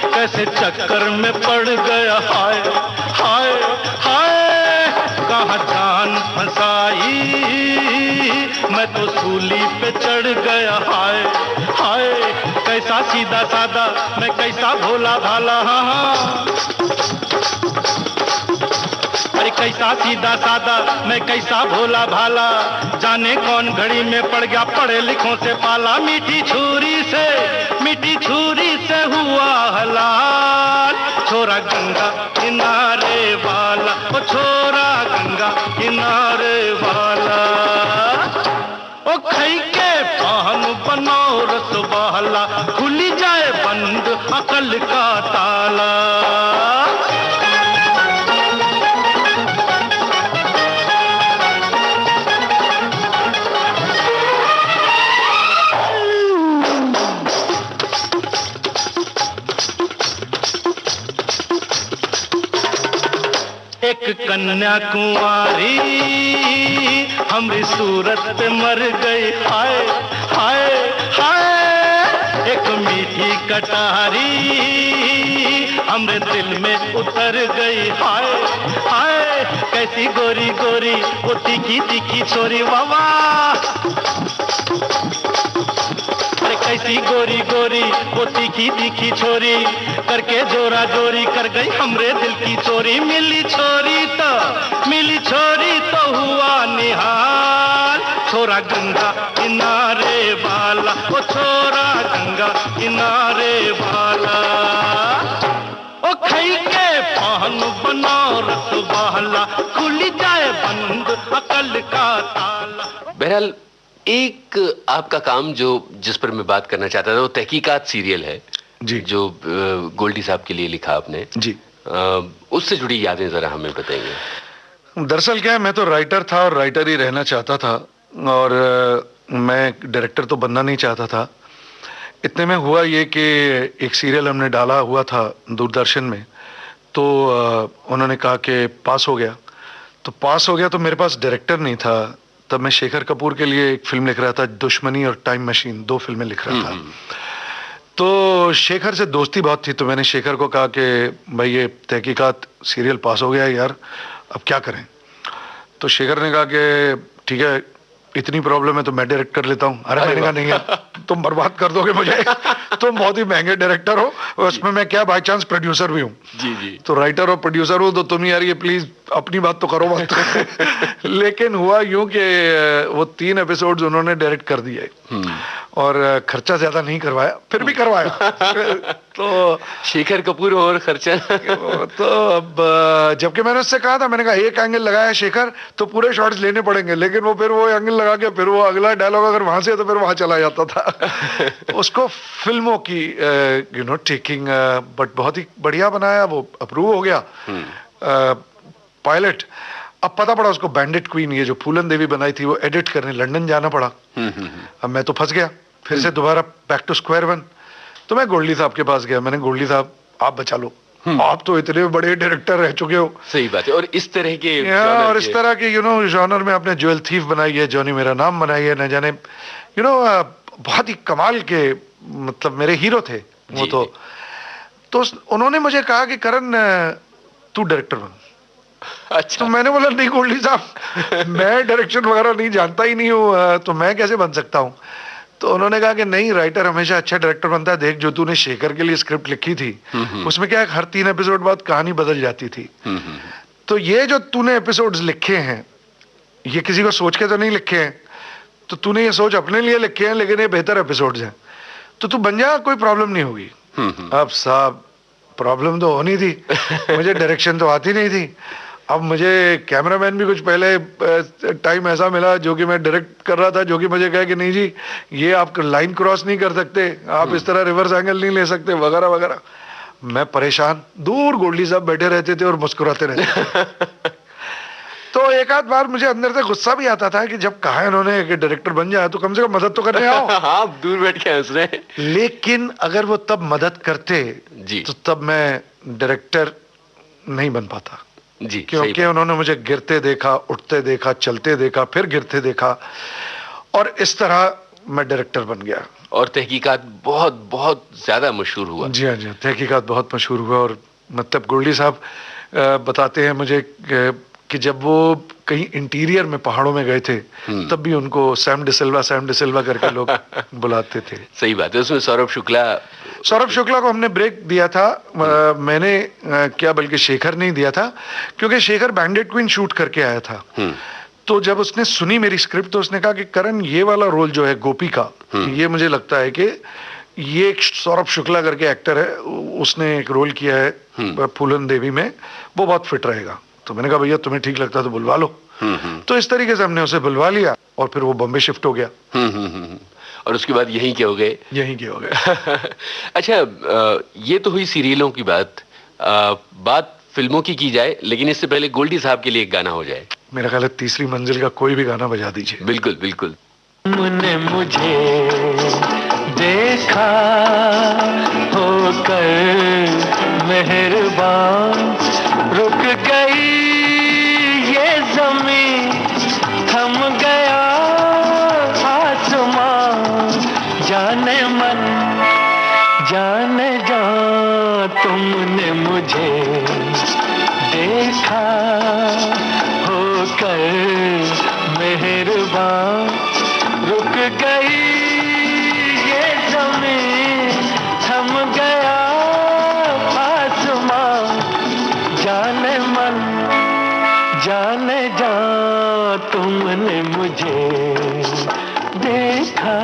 कैसे चक्कर में पड़ गया, हाय हाय हाय। कहाँ जान फंसाई, मैं तो सूली पे चढ़ गया, हाय हाय। कैसा सीधा सादा, मैं कैसा भोला भाला, हाँ। अरे कैसा सीधा सादा, मैं कैसा भोला भाला। जाने कौन घड़ी में पड़ गया पढ़े लिखों से पाला। मीठी छुरी से हुआ हलाल। छोरा गंगा किनारे वाला, ओ छोरा गंगा किनारे वाला। ओ खई के पान बनारस वाला, खुल जाए बंद अकल का ताला। एक कन्या कुंवारी हमरी सूरत पे मर गई, हाय हाय हाय। एक मीठी कटारी हमरे दिल में उतर गई, हाय हाय। कैसी गोरी गोरी वो तीखी तीखी छोरी, वावा। अरे कैसी गोरी गोरी वो तीखी तीखी छोरी, करके जोरा जोरी कर गई हमरे दिल की चोरी। मिली छोरी तो हुआ निहाल। छोरा गंगा किनारे वाला, ओ छोरा गंगा किनारे वाला। ओ खई के पान बनारस वाला, खुल जाए बंद अकल का ताला। बहरहाल एक आपका काम जो जिस पर मैं बात करना चाहता था वो तहकीकात सीरियल है जी, जो गोल्डी साहब के लिए लिखा आपने जी। उससे जुड़ी यादें जरा हमें बताएंगे। दरअसल क्या है, मैं तो राइटर था और राइटर ही रहना चाहता था, और मैं डायरेक्टर तो बनना नहीं चाहता था। इतने में हुआ ये कि एक सीरियल हमने डाला हुआ था दूरदर्शन में, तो उन्होंने कहा कि पास हो गया। तो मेरे पास डायरेक्टर नहीं था। तब मैं शेखर कपूर के लिए एक फिल्म लिख रहा था, दुश्मनी और टाइम मशीन, 2 फिल्में लिख रहा था। तो शेखर से दोस्ती बहुत थी, तो मैंने शेखर को कहा कि भाई ये तहकीकात सीरियल पास हो गया है यार, अब क्या करें। तो शेखर ने कहा कि ठीक है, इतनी प्रॉब्लम है तो मैं डायरेक्ट कर लेता हूँ। अरे मैंने कहा नहीं है, तुम बर्बाद कर दोगे मुझे, तुम बहुत ही महंगे डायरेक्टर हो, उसमें मैं क्या बाय चांस प्रोड्यूसर भी हूँ। जी जी। तो राइटर और प्रोड्यूसर हो तो तुम यार ये प्लीज अपनी बात तो करो मत। लेकिन हुआ यूं कि वो 3 एपिसोड्स उन्होंने डायरेक्ट कर दिए और खर्चा ज्यादा नहीं करवाया, फिर भी करवाया। तो शेखर कपूर और खर्चा। तो अब जबकि मैंने उससे कहा था, मैंने कहा एक एंगल लगाया शेखर तो पूरे शॉट्स लेने पड़ेंगे, लेकिन वो फिर वो एंगल लगा के फिर वो अगला डायलॉग अगर वहां से है तो फिर वहां चला जाता था। उसको फिल्मों की टेकिंग बट बहुत ही बढ़िया बनाया, वो अप्रूव हो गया पायलट। अब पता पड़ा उसको बैंडिट क्वीन, ये जो फूलन देवी बनाई थी, वो एडिट करने लंदन जाना पड़ा। अब मैं तो फंस गया, फिर से दोबारा बैक टू स्क्वायर वन। तो मैं गोल्डी साहब के पास गया, मैंने गोल्डी साहब आप बचा लो, आप तो इतने बड़े डायरेक्टर रह चुके हो। सही बात है। और इस तरह के और इस तरह के जॉनर में आपने ज्वेल थीफ बनाई है, जॉनी मेरा नाम बनाई है, न जाने बहुत ही कमाल के, मतलब मेरे हीरो थे वो। तो उन्होंने मुझे कहा कि करण तू डायरेक्टर बन। अच्छा। तो मैंने बोला नहीं गोल्डी साहब, मैं डायरेक्शन वगैरह नहीं जानता ही नहीं हूँ, तो मैं कैसे बन सकता हूँ। तो उन्होंने कहा कि नहीं, राइटर हमेशा अच्छा डायरेक्टर बनता है, देख जो तूने शेखर के लिए स्क्रिप्ट लिखी थी उसमें क्या है, हर 3 एपिसोड बाद कहानी बदल जाती थी। तो ये जो तूने एपिसोड्स लिखे हैं, ये किसी को सोच के तो नहीं लिखे हैं, तो तूने ये सोच अपने लिए लिखे हैं, लेकिन ये बेहतर एपिसोड्स हैं, तो तू बन जा, कोई प्रॉब्लम नहीं होगी। अब साहब प्रॉब्लम तो होनी थी, मुझे डायरेक्शन तो आती नहीं थी। अब मुझे कैमरामैन भी कुछ पहले टाइम ऐसा मिला जो कि मैं डायरेक्ट कर रहा था, जो कि मुझे कहा कि नहीं जी ये आप लाइन क्रॉस नहीं कर सकते, आप इस तरह रिवर्स एंगल नहीं ले सकते, वगैरह वगैरह। मैं परेशान, दूर गोल्डी साहब बैठे रहते थे और मुस्कुराते रहते। तो एक आध बार मुझे अंदर से गुस्सा भी आता था कि जब कहा इन्होंने कि डायरेक्टर बन जाए तो कम से कम मदद तो करने आओ। हाँ, दूर बैठ के हंस रहे हैं। लेकिन अगर वो तब मदद करते जी, तो तब मैं डायरेक्टर नहीं बन पाता जी, क्योंकि उन्होंने मुझे गिरते देखा, उठते देखा, चलते देखा, फिर गिरते देखा, और इस तरह मैं डायरेक्टर बन गया। और तहकीकात बहुत बहुत ज्यादा मशहूर हुआ। जी हाँ, जी हाँ, तहकीकात बहुत मशहूर हुआ। और मतलब गोल्डी साहब बताते हैं मुझे कि जब वो कहीं इंटीरियर में पहाड़ों में गए थे तब भी उनको सैम डिसिल्वा करके लोग बुलाते थे। सही बात है। उसमें सौरभ शुक्ला को हमने ब्रेक दिया था। मैंने क्या, बल्कि शेखर नहीं दिया था, क्योंकि शेखर बैंडिट क्वीन शूट करके आया था। तो जब उसने सुनी मेरी स्क्रिप्ट तो उसने कहा कि करण ये वाला रोल जो है गोपी का, ये मुझे लगता है कि ये एक सौरभ शुक्ला करके एक्टर है, उसने एक रोल किया है फूलन देवी में, वो बहुत फिट रहेगा। तो मैंने कहा भैया तुम्हें ठीक लगता है तो बुलवा लो। तो इस तरीके से हमने उसे बुलवा लिया और फिर वो बॉम्बे शिफ्ट हो गया। और उसके बाद यहीं के हो गए। अच्छा, ये तो हुई सीरियलों की बात। बात फिल्मों की जाए, लेकिन इससे पहले गोल्डी साहब के लिए एक गाना हो जाए। मेरा ख्याल है तीसरी मंजिल का कोई भी गाना बजा दीजिए। बिल्कुल बिल्कुल। तुमने मुझे देखा होकर मेहरबान, रुक गई ये ज़मीं, थम गया आसमां, जाने मन जाने जा, तुमने मुझे देखा होकर मेहरबान, रुक गई ये ज़मीं, थम गया आसमां, जाने मन जाने जा, तुमने मुझे देखा।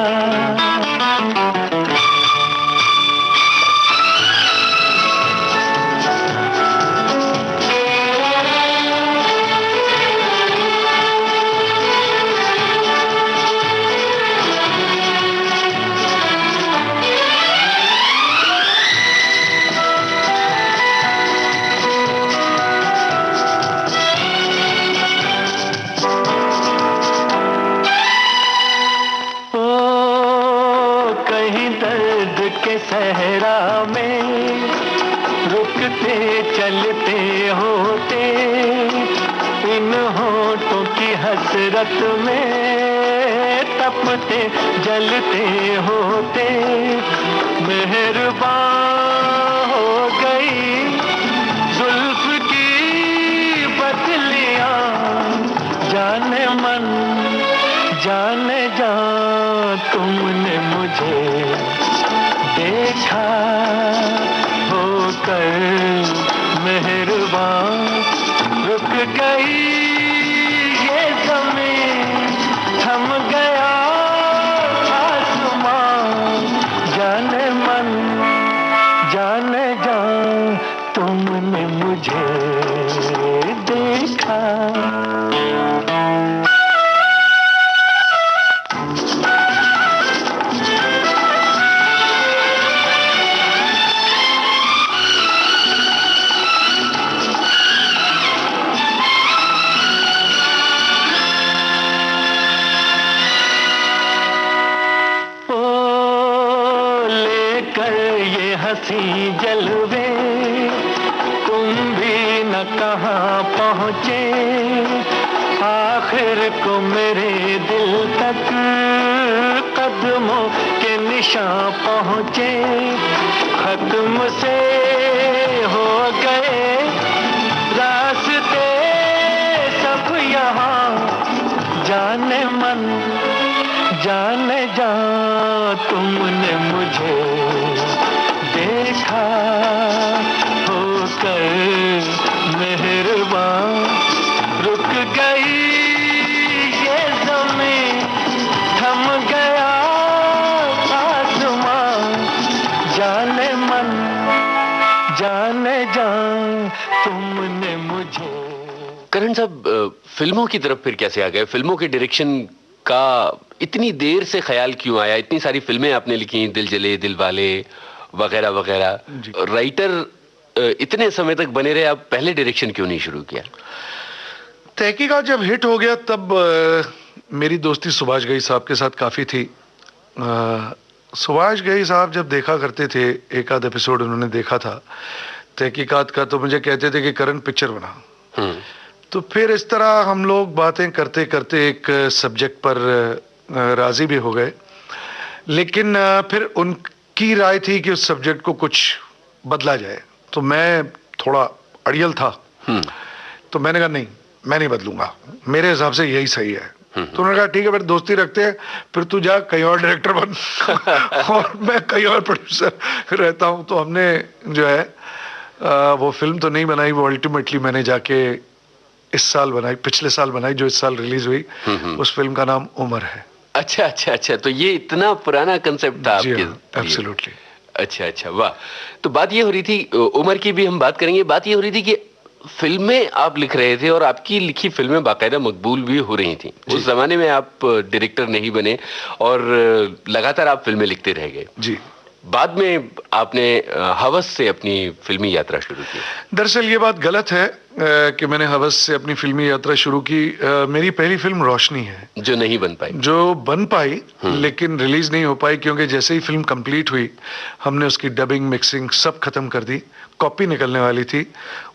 सहरा में रुकते चलते होते, इन होठों की हसरत में तपते जलते होते, मेहरबान हो गई जुल्फ की पतलियां, मुझे देखा होकर मेहरबान, रुक गई ये ज़मीं, थम गया आसमान, जाने मन जाने जान तुमने मुझे देखा। हंसी जलवे तुम भी न कहाँ पहुँचे, आखिर को मेरे दिल तक कदमों के निशान पहुँचे। खत्म से हो गए रास्ते सब यहाँ, जाने मन जाने जा तुमने मुझे देखा होकर मेहरबान, रुक गई ये ज़मीं, थम गया आसमान, जाने मन जाने जान तुमने मुझे। करण साहब, फिल्मों की तरफ फिर कैसे आ गए? फिल्मों के डायरेक्शन का इतनी देर से ख्याल क्यों आया? इतनी सारी फिल्में आपने लिखी, दिल जले, दिल वाले वगैरह वगैरह, राइटर इतने समय तक बने रहे, आप पहले डायरेक्शन क्यों नहीं शुरू किया? तहकीकात जब हिट हो गया तब मेरी दोस्ती सुभाष घई साहब के साथ काफ़ी थी। सुभाष घई साहब जब देखा करते थे, एक आध एपिसोड उन्होंने देखा था तहकीकात का, तो मुझे कहते थे कि करण पिक्चर बना। तो फिर इस तरह हम लोग बातें करते करते एक सब्जेक्ट पर राजी भी हो गए, लेकिन फिर उनकी राय थी कि उस सब्जेक्ट को कुछ बदला जाए, तो मैं थोड़ा अड़ियल था। तो मैंने कहा नहीं, मैं नहीं बदलूंगा, मेरे हिसाब से यही सही है। तो उन्होंने कहा ठीक है, फिर दोस्ती रखते हैं, फिर तू जा कहीं और डायरेक्टर बन और मैं कहीं और प्रोड्यूसर रहता हूँ। तो हमने जो है वो फिल्म तो नहीं बनाई, वो अल्टीमेटली मैंने जाके इस साल बनाई, पिछले साल बनाई, जो इस साल रिलीज हुई। उस फिल्म का नाम उमर है। अच्छा अच्छा अच्छा, तो ये इतना पुराना कंसेप्ट था आपके? एब्सोल्युटली। अच्छा अच्छा, वाह। तो बात ये हो रही थी, उमर की भी हम बात करेंगे, बात ये हो रही थी कि फिल्में आप लिख रहे थे और आपकी लिखी फिल्में बाकायदा मकबूल भी हो रही थी। उस जमाने में आप डायरेक्टर नहीं बने और लगातार आप फिल्में लिखते रह गए जी। बाद में आपने हवस से अपनी फिल्मी यात्रा शुरू की। दरअसल ये बात गलत है कि मैंने हवस से अपनी फिल्मी यात्रा शुरू की। मेरी पहली फिल्म रोशनी है, जो नहीं बन पाई। जो बन पाई लेकिन रिलीज नहीं हो पाई, क्योंकि जैसे ही फिल्म कंप्लीट हुई हमने उसकी डबिंग, मिक्सिंग सब खत्म कर दी। कॉपी निकलने वाली थी,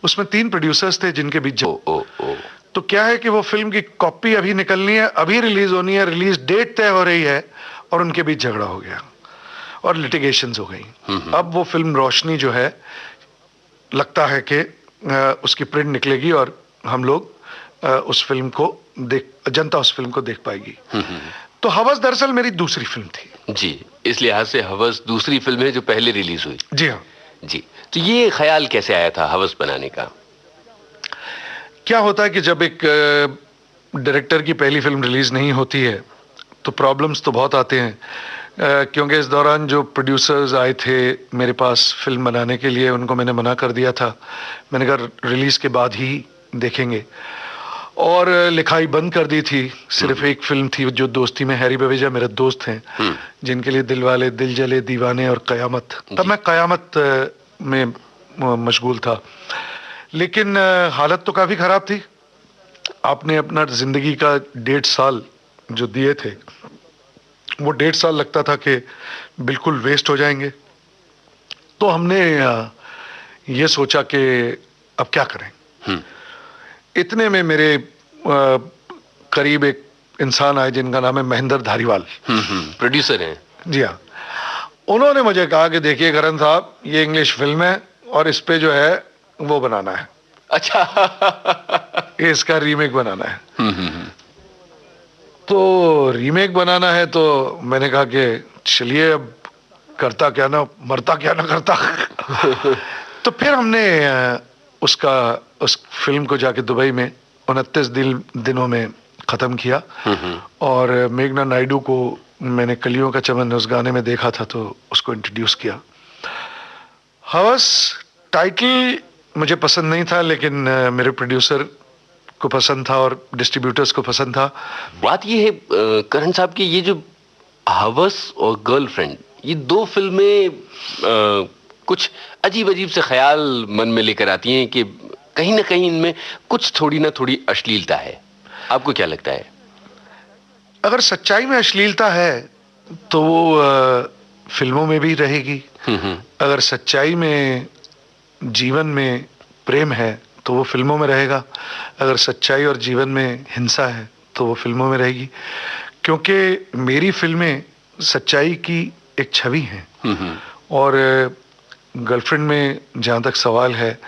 उसमें 3 प्रोड्यूसर्स थे जिनके बीच तो क्या है कि वो फिल्म की कॉपी अभी निकलनी है, अभी रिलीज होनी है, रिलीज डेट तय हो रही है, और उनके बीच झगड़ा हो गया और लिटिगेशंस हो गई। अब वो फिल्म रोशनी जो है, लगता है कि उसकी प्रिंट निकलेगी और हम लोग उस फिल्म को जनता उस फिल्म को देख पाएगी। तो हवस दरअसल मेरी दूसरी फिल्म थी जी, इस लिहाज से हवस दूसरी फिल्म है जो पहले रिलीज हुई। जी हाँ जी। तो ये ख्याल कैसे आया था हवस बनाने का? क्या होता है कि जब एक डायरेक्टर की पहली फिल्म रिलीज नहीं होती है तो प्रॉब्लम्स तो बहुत आते हैं, क्योंकि इस दौरान जो प्रोड्यूसर्स आए थे मेरे पास फिल्म बनाने के लिए, उनको मैंने मना कर दिया था। मैंने कहा रिलीज के बाद ही देखेंगे, और लिखाई बंद कर दी थी। सिर्फ एक फिल्म थी जो दोस्ती में हैरी बवेजा मेरे दोस्त हैं, जिनके लिए दिलवाले, दिल जले, दीवाने और कयामत। तब मैं कयामत में मशगूल था, लेकिन हालत तो काफी खराब थी। आपने अपना जिंदगी का 1.5 साल जो दिए थे, वो 1.5 साल लगता था कि बिल्कुल वेस्ट हो जाएंगे। तो हमने ये सोचा कि अब क्या करें। इतने में मेरे करीब एक इंसान आए जिनका नाम है महेंद्र धारीवाल, प्रोड्यूसर हैं। जी हाँ। उन्होंने मुझे कहा कि देखिए करण साहब, ये इंग्लिश फिल्म है और इस पे जो है वो बनाना है। अच्छा। इसका रीमेक बनाना है। तो रीमेक बनाना है, तो मैंने कहा कि चलिए अब करता क्या ना मरता क्या ना करता। तो फिर हमने उस फिल्म को जाके दुबई में 29 दिनों में खत्म किया। और मेघना नायडू को मैंने कलियों का चमन उस गाने में देखा था तो उसको इंट्रोड्यूस किया। हवस टाइटल मुझे पसंद नहीं था, लेकिन मेरे प्रोड्यूसर को पसंद था और डिस्ट्रीब्यूटर्स को पसंद था। बात ये है करण साहब की, ये जो हवस और गर्लफ्रेंड, ये दो फिल्में कुछ अजीब अजीब से ख्याल मन में लेकर आती हैं कि कहीं ना कहीं इनमें कुछ थोड़ी ना थोड़ी अश्लीलता है। आपको क्या लगता है? अगर सच्चाई में अश्लीलता है तो वो फिल्मों में भी रहेगी। अगर सच्चाई में जीवन में प्रेम है तो वो फिल्मों में रहेगा। अगर सच्चाई और जीवन में हिंसा है तो वो फिल्मों में रहेगी, क्योंकि मेरी फिल्में सच्चाई की एक छवि हैं। और गर्लफ्रेंड में जहाँ तक सवाल है,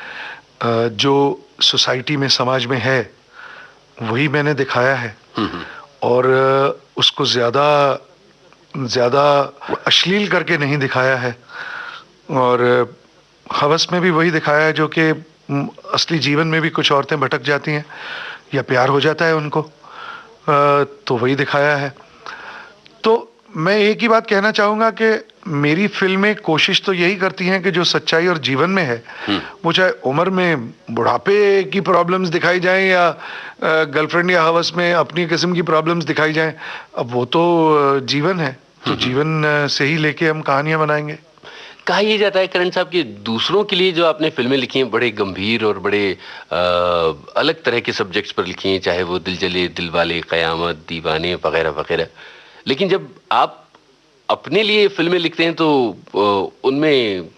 जो सोसाइटी में समाज में है वही मैंने दिखाया है। और उसको ज़्यादा अश्लील करके नहीं दिखाया है। और हवस में भी वही दिखाया है जो कि असली जीवन में भी कुछ औरतें भटक जाती हैं या प्यार हो जाता है उनको, तो वही दिखाया है। तो मैं एक ही बात कहना चाहूँगा कि मेरी फिल्में कोशिश तो यही करती हैं कि जो सच्चाई और जीवन में है, वो चाहे उम्र में बुढ़ापे की प्रॉब्लम्स दिखाई जाएं या गर्लफ्रेंड या हवस में अपनी किस्म की प्रॉब्लम्स दिखाई जाएं, अब वो तो जीवन है, तो जीवन से ही लेके हम कहानियां बनाएंगे। कहा यह जाता है करण साहब कि दूसरों के लिए जो आपने फिल्में लिखी हैं बड़े गंभीर और बड़े अलग तरह के सब्जेक्ट्स पर लिखी हैं, चाहे वो दिल जले, दिल वाले, कयामत, दीवाने वगैरह वगैरह, लेकिन जब आप अपने लिए फिल्में लिखते हैं तो उनमें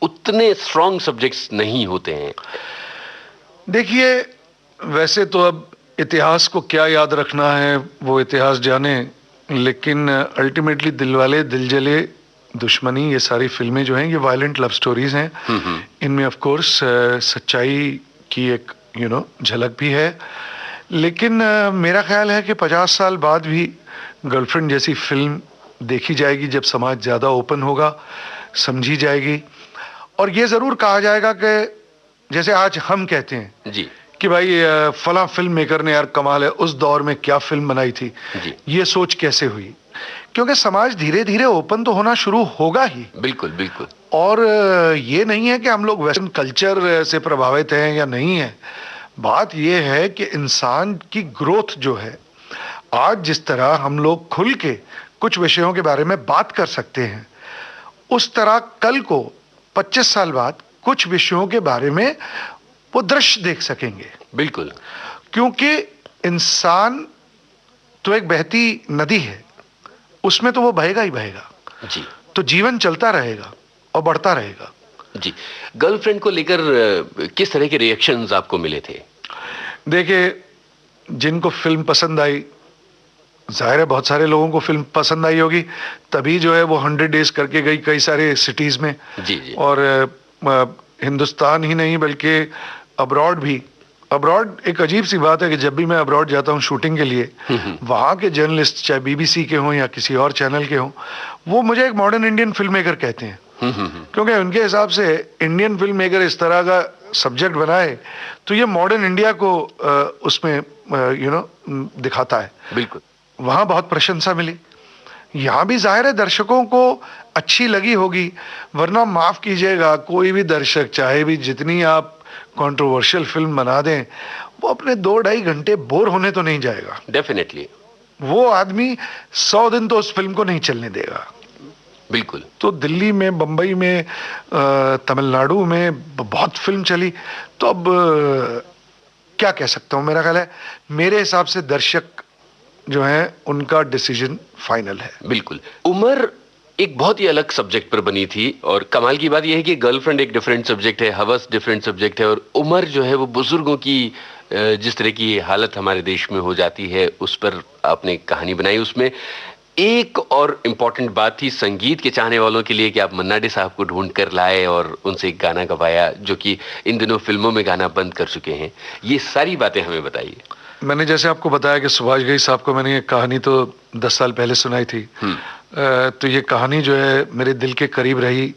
उतने स्ट्रॉन्ग सब्जेक्ट्स नहीं होते हैं। देखिए, वैसे तो अब इतिहास को क्या याद रखना है वो इतिहास जाने, लेकिन अल्टीमेटली दिलवाले, दिल जले, दुश्मनी, ये सारी फिल्में जो हैं ये वायलेंट लव स्टोरीज हैं। इनमें ऑफ कोर्स सच्चाई की एक झलक भी है, लेकिन मेरा ख्याल है कि 50 साल बाद भी गर्लफ्रेंड जैसी फिल्म देखी जाएगी जब समाज ज़्यादा ओपन होगा, समझी जाएगी। और ये ज़रूर कहा जाएगा कि जैसे आज हम कहते हैं जी कि भाई फला फिल्म मेकर ने यार कमाल है, उस दौर में क्या फिल्म बनाई थी, ये सोच कैसे हुई, क्योंकि समाज धीरे धीरे ओपन तो होना शुरू होगा ही। बिल्कुल बिल्कुल। और ये नहीं है कि हम लोग वेस्टर्न कल्चर से प्रभावित हैं या नहीं है। बात ये है कि इंसान की ग्रोथ जो है, आज जिस तरह हम लोग खुल के कुछ विषयों के बारे में बात कर सकते हैं, उस तरह कल को 25 साल बाद कुछ विषयों के बारे में वो दृश्य देख सकेंगे। बिल्कुल, क्योंकि इंसान तो एक बहती नदी है, उसमें तो वो बहेगा ही बहेगा जी। तो जीवन चलता रहेगा और बढ़ता रहेगा जी। गर्लफ्रेंड को लेकर किस तरह के रिएक्शंस आपको मिले थे? देखिए, जिनको फिल्म पसंद आई, जाहिर है बहुत सारे लोगों को फिल्म पसंद आई होगी, तभी जो है वो 100 डेज करके गई कई सारे सिटीज में। जी। और हिंदुस्तान ही नहीं बल्कि अब्रॉड भी। अब्रॉड एक अजीब सी बात है कि जब भी मैं अब्रॉड जाता हूँ शूटिंग के लिए, वहाँ के जर्नलिस्ट चाहे बीबीसी के हों या किसी और चैनल के हों, वो मुझे एक मॉडर्न इंडियन फिल्म मेकर कहते हैं। क्योंकि उनके हिसाब से इंडियन फिल्म मेकर इस तरह का सब्जेक्ट बनाए तो ये मॉडर्न इंडिया को उसमें दिखाता है। बिल्कुल। वहाँ बहुत प्रशंसा मिली, यहाँ भी जाहिर है दर्शकों को अच्छी लगी होगी, वरना माफ कीजिएगा कोई भी दर्शक चाहे भी जितनी आप कंट्रोवर्शियल फिल्म बना दें, वो अपने 2-2.5 घंटे बोर होने तो नहीं जाएगा। डेफिनेटली। वो आदमी 100 दिन तो उस फिल्म को नहीं चलने देगा। बिल्कुल। तो दिल्ली में, बंबई में, तमिलनाडु में बहुत फिल्म चली, तो अब क्या कह सकता हूँ। मेरा ख्याल है मेरे हिसाब से दर्शक जो है उनका डिसीजन फाइनल है। बिल्कुल। उम्र एक बहुत ही अलग सब्जेक्ट पर बनी थी, और कमाल की बात यह है कि गर्लफ्रेंड एक डिफरेंट सब्जेक्ट है, हवस डिफरेंट सब्जेक्ट है, और उम्र जो है वो बुजुर्गों की जिस तरह की हालत हमारे देश में हो जाती है उस पर आपने कहानी बनाई। उसमें एक और इम्पॉर्टेंट बात थी संगीत के चाहने वालों के लिए कि आप मन्ना डे साहब को ढूंढ कर लाए और उनसे एक गाना गवाया, जो कि इन दिनों फिल्मों में गाना बंद कर चुके हैं। ये सारी बातें हमें बताइए। मैंने जैसे आपको बताया कि सुभाष घई साहब को मैंने ये कहानी तो 10 साल पहले सुनाई थी, तो ये कहानी जो है मेरे दिल के करीब रही।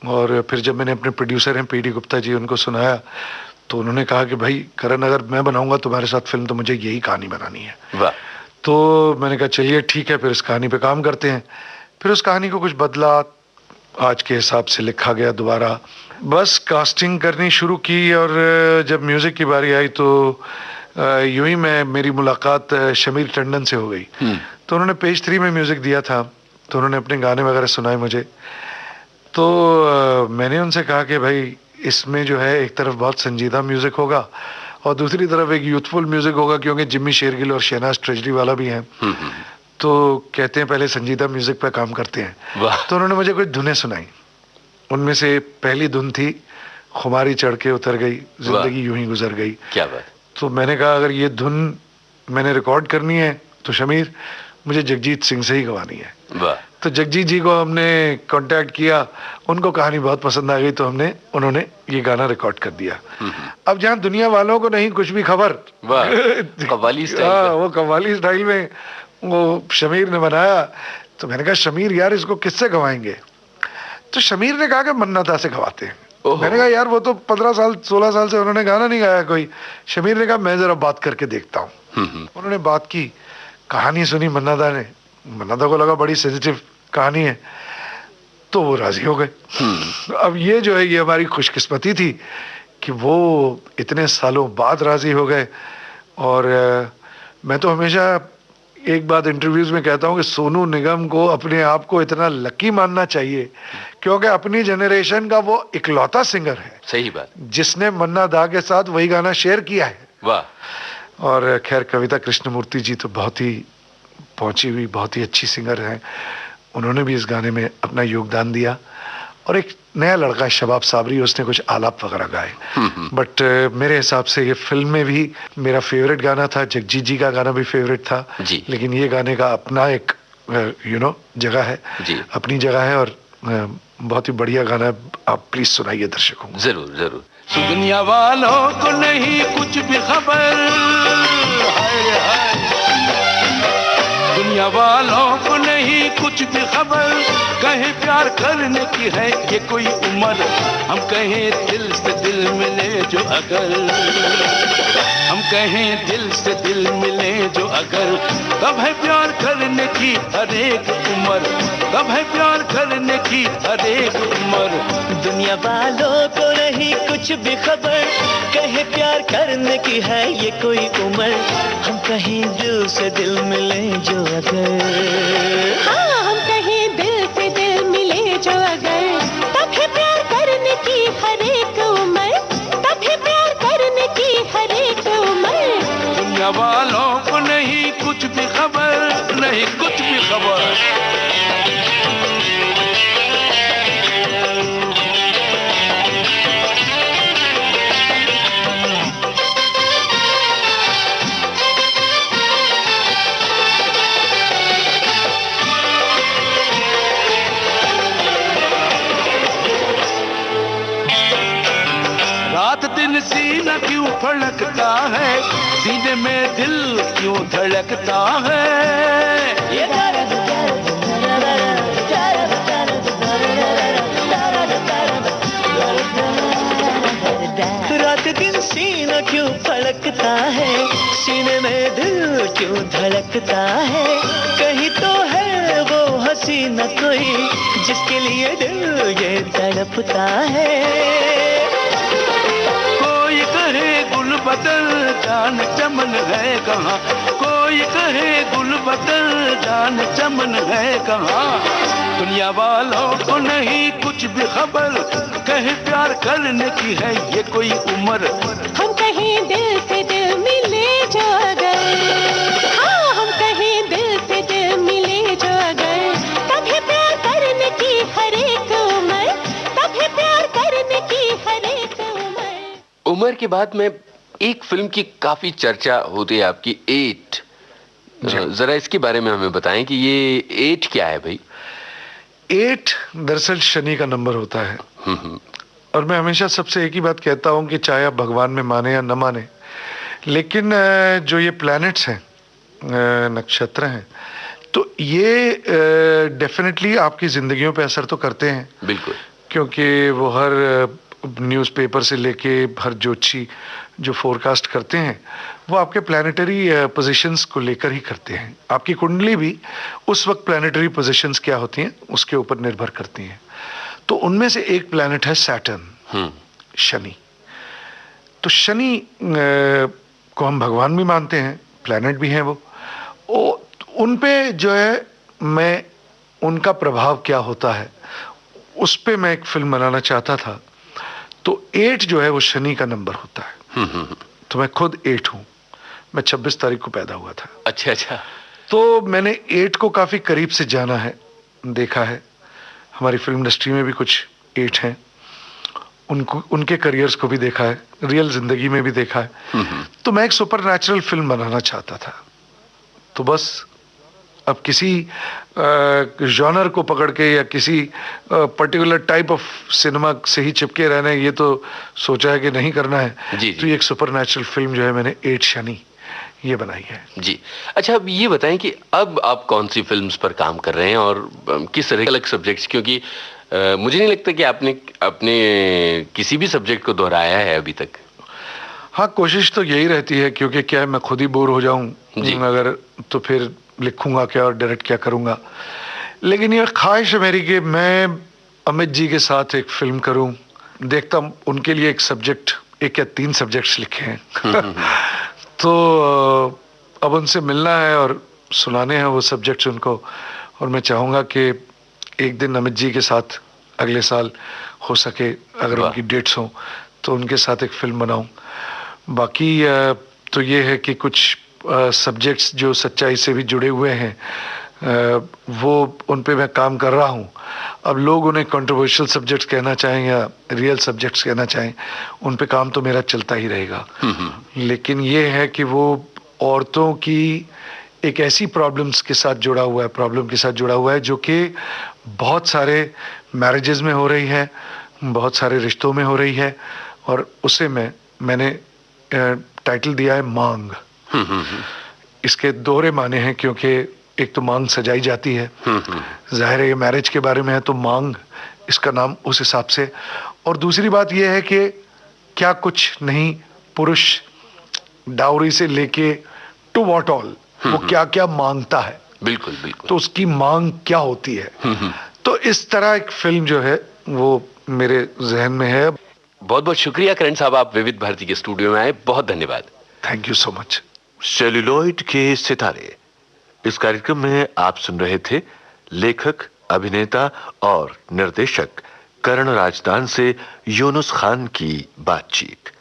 और फिर जब मैंने अपने प्रोड्यूसर हैं पीडी गुप्ता जी, उनको सुनाया तो उन्होंने कहा कि भाई करण, अगर मैं बनाऊंगा तुम्हारे साथ फिल्म तो मुझे यही कहानी बनानी है। वाह। तो मैंने कहा चलिए ठीक है, फिर इस कहानी पे काम करते हैं। फिर उस कहानी को कुछ बदला, आज के हिसाब से लिखा गया दोबारा, बस कास्टिंग करनी शुरू की। और जब म्यूजिक की बारी आई तो यूं ही मेरी मुलाकात शमीर टंडन से हो गई। तो उन्होंने पेज 3 में म्यूजिक दिया था, तो उन्होंने अपने गाने वगैरह सुनाए मुझे। तो मैंने उनसे कहा कि भाई इसमें जो है एक तरफ बहुत संजीदा म्यूजिक होगा और दूसरी तरफ एक यूथफुल म्यूजिक होगा, क्योंकि जिम्मी शेरगिल और शहनाज ट्रेजरी वाला भी हैं। तो कहते हैं पहले संजीदा म्यूजिक पे काम करते हैं। तो उन्होंने मुझे कुछ धुनें सुनाई। उनमें से पहली धुन थी खुमारी चढ़ के उतर गई, जिंदगी यूं ही गुजर गई। क्या बात। तो मैंने कहा अगर ये धुन मैंने रिकॉर्ड करनी है तो शमीर मुझे जगजीत सिंह से ही गवानी है। वाह। तो जगजीत जी को हमने कांटेक्ट किया, उनको कहानी बहुत पसंद आ गई, तो उन्होंने ये गाना रिकॉर्ड कर दिया। अब जहाँ दुनिया वालों को नहीं कुछ भी खबर, कव्वाली स्टाइल। हाँ, वो कव्वाली स्टाइल में वो शमीर ने बनाया। तो मैंने कहा शमीर यार इसको किससे गवाएंगे? तो शमीर ने कहा कि मन्ना दा से गवाते हैं। मैंने कहा यार वो तो 15 साल 16 साल से उन्होंने गाना नहीं गाया कोई। शमीर ने कहा मैं जरा बात करके देखता हूँ। उन्होंने बात की, कहानी सुनी मन्ना दा ने, मन्ना दा को लगा बड़ी सेंसिटिव कहानी है, तो वो राजी हो गए। अब ये जो है ये हमारी खुशकिस्मती थी कि वो इतने सालों बाद राजी हो गए। और मैं तो हमेशा एक बात इंटरव्यूज में कहता हूँ कि सोनू निगम को अपने आप को इतना लकी मानना चाहिए, क्योंकि अपनी जनरेशन का वो इकलौता सिंगर है, सही बात, जिसने मन्ना दा के साथ वही गाना शेयर किया है। वाह। और खैर कविता कृष्णमूर्ति जी तो बहुत ही पहुंची हुई, बहुत ही अच्छी सिंगर हैं, उन्होंने भी इस गाने में अपना योगदान दिया। और एक नया लड़का शबाब साबरी, उसने कुछ आलाप वगैरह गाए। बट मेरे हिसाब से ये फिल्म में भी मेरा फेवरेट गाना था, जगजीत जी का गाना भी फेवरेट था जी। लेकिन ये गाने का अपना एक जगह है जी। अपनी जगह है और बहुत ही बढ़िया गाना। आप प्लीज सुनाइए दर्शकों को। जरूर जरूर। दुनिया वालों को नहीं कुछ भी खबर, हाय हाय, दुनिया वालों को नहीं कुछ भी खबर, कहीं प्यार करने की है ये कोई उम्र, हम कहें दिल से दिल मिले जो अगर, हम कहें दिल से दिल मिले जो अगर, तब है प्यार करने की हर एक उम्र, तब है प्यार करने की हर एक उम्र। दुनिया वालों को नहीं कुछ भी खबर, कहे प्यार करने की है ये कोई उम्र, हम कहीं दिल से दिल मिले जो अगर, हाँ हम कहीं दिल से दिल मिले जो अगर, तब है प्यार करने की हर एक उम्र, तब है प्यार करने की हर एक उम्र। दुनिया वालों को नहीं कुछ भी खबर, नहीं कुछ भी खबर। रात दिन सीना क्यों फड़कता है, सीने में दिल क्यों धड़कता है, रात दिन सीना क्यों फड़कता है, सीने में दिल क्यों धड़कता है, कहीं तो है वो हसीना कोई जिसके लिए दिल ये तड़पता है। कोई कहे गुल बदल जान चमन है कहाँ, कोई कहे गुल बदल जान चमन है कहाँ, दुनिया वालों को नहीं कुछ भी खबर, कहे प्यार करने की है ये कोई उम्र, हम कहीं दिल से दिल मिले जो अगर, हाँ हम कहीं दिल से दिल मिले जो अगर, तब है प्यार करने की हर एक उम्र, तब है प्यार करने की हर एक उम्र। उम्र के बाद में एक फिल्म की काफी चर्चा होती है आपकी, 8। जरा इसके बारे में हमें बताएं कि ये 8 क्या है भाई? 8 दरअसल शनि का नंबर होता है। और मैं हमेशा सबसे एक ही बात कहता हूँ कि चाहे आप भगवान में माने या न माने, लेकिन जो ये प्लैनेट्स हैं, नक्षत्र हैं, तो ये डेफिनेटली आपकी जिंदगियों पे असर तो करते हैं, बिल्कुल, क्योंकि वो हर न्यूज़पेपर से लेके हर ज्योतिषी जो फोरकास्ट करते हैं वो आपके प्लानिटरी पोजीशंस को लेकर ही करते हैं। आपकी कुंडली भी उस वक्त प्लानिटरी पोजीशंस क्या होती हैं उसके ऊपर निर्भर करती हैं। तो उनमें से एक प्लैनेट है सैटर्न, शनि। तो शनि को हम भगवान भी मानते हैं, प्लैनेट भी हैं वो। उन पे जो है मैं उनका प्रभाव क्या होता है उस पे मैं एक फिल्म बनाना चाहता था। तो 8 जो है वो शनि का नंबर होता है। तो मैं खुद 8 हूं। मैं 26 तारीख को पैदा हुआ था। अच्छा अच्छा। तो मैंने 8 को काफी करीब से जाना है, देखा है। हमारी फिल्म इंडस्ट्री में भी कुछ 8 हैं, उनको उनके करियर्स को भी देखा है, रियल जिंदगी में भी देखा है। तो मैं एक सुपर नेचुरल फिल्म बनाना चाहता था। तो बस अब किसी जॉनर को पकड़ के या किसी पर्टिकुलर टाइप ऑफ सिनेमा से ही चिपके रहना है, ये तो सोचा है कि नहीं करना है। जी, तो ये एक सुपर नेचुरल फिल्म जो है मैंने 8 शनि ये बनाई है। जी अच्छा, अब ये बताएं कि अब आप कौन सी फिल्म्स पर काम कर रहे हैं और किस तरह के अलग सब्जेक्ट्स, क्योंकि मुझे नहीं लगता कि आपने अपने किसी भी सब्जेक्ट को दोहराया है अभी तक। हाँ, कोशिश तो यही रहती है, क्योंकि क्या है मैं खुद ही बोर हो जाऊं अगर, तो फिर लिखूंगा क्या और डायरेक्ट क्या करूंगा। लेकिन ये ख्वाहिश है मेरी कि मैं अमित जी के साथ एक फिल्म करूं। देखता हूं उनके लिए एक सब्जेक्ट, 1 या 3 सब्जेक्ट्स लिखे हैं। तो अब उनसे मिलना है और सुनाने हैं वो सब्जेक्ट्स उनको। और मैं चाहूंगा कि एक दिन अमित जी के साथ अगले साल हो सके, अगर उनकी डेट्स हो तो उनके साथ एक फिल्म बनाऊं। बाकी तो ये है कि कुछ सब्जेक्ट्स जो सच्चाई से भी जुड़े हुए हैं वो उन पे मैं काम कर रहा हूँ। अब लोग उन्हें कंट्रोवर्शियल सब्जेक्ट्स कहना चाहें या रियल सब्जेक्ट्स कहना चाहें, उन पे काम तो मेरा चलता ही रहेगा। लेकिन ये है कि वो औरतों की एक ऐसी प्रॉब्लम के साथ जुड़ा हुआ है जो कि बहुत सारे मैरिजेस में हो रही है, बहुत सारे रिश्तों में हो रही है। और उसे मैंने टाइटल दिया है मांग। इसके दोहरे माने हैं, क्योंकि एक तो मांग सजाई जाती है, जाहिर है ये मैरिज के बारे में है तो मांग इसका नाम उस हिसाब से। और दूसरी बात यह है कि क्या कुछ नहीं, पुरुष डाउरी से लेके टू व्हाट ऑल वो क्या क्या मांगता है। बिल्कुल बिल्कुल। तो उसकी मांग क्या होती है। तो इस तरह एक फिल्म जो है वो मेरे जहन में है। बहुत बहुत शुक्रिया करण साहब, आप विविध भारती के स्टूडियो में आए, बहुत धन्यवाद। Thank you so much. Celluloid के सितारे, इस कार्यक्रम में आप सुन रहे थे लेखक, अभिनेता और निर्देशक करण राजदान से यूनुस खान की बातचीत।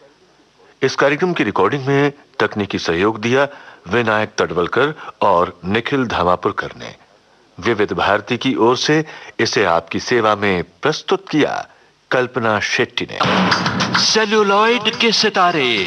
इस कार्यक्रम की रिकॉर्डिंग में तकनीकी सहयोग दिया विनायक तडवलकर और निखिल धामापुरकर ने। विविध भारती की ओर से इसे आपकी सेवा में प्रस्तुत किया कल्पना शेट्टी ने। सेल्यूलॉइड के सितारे।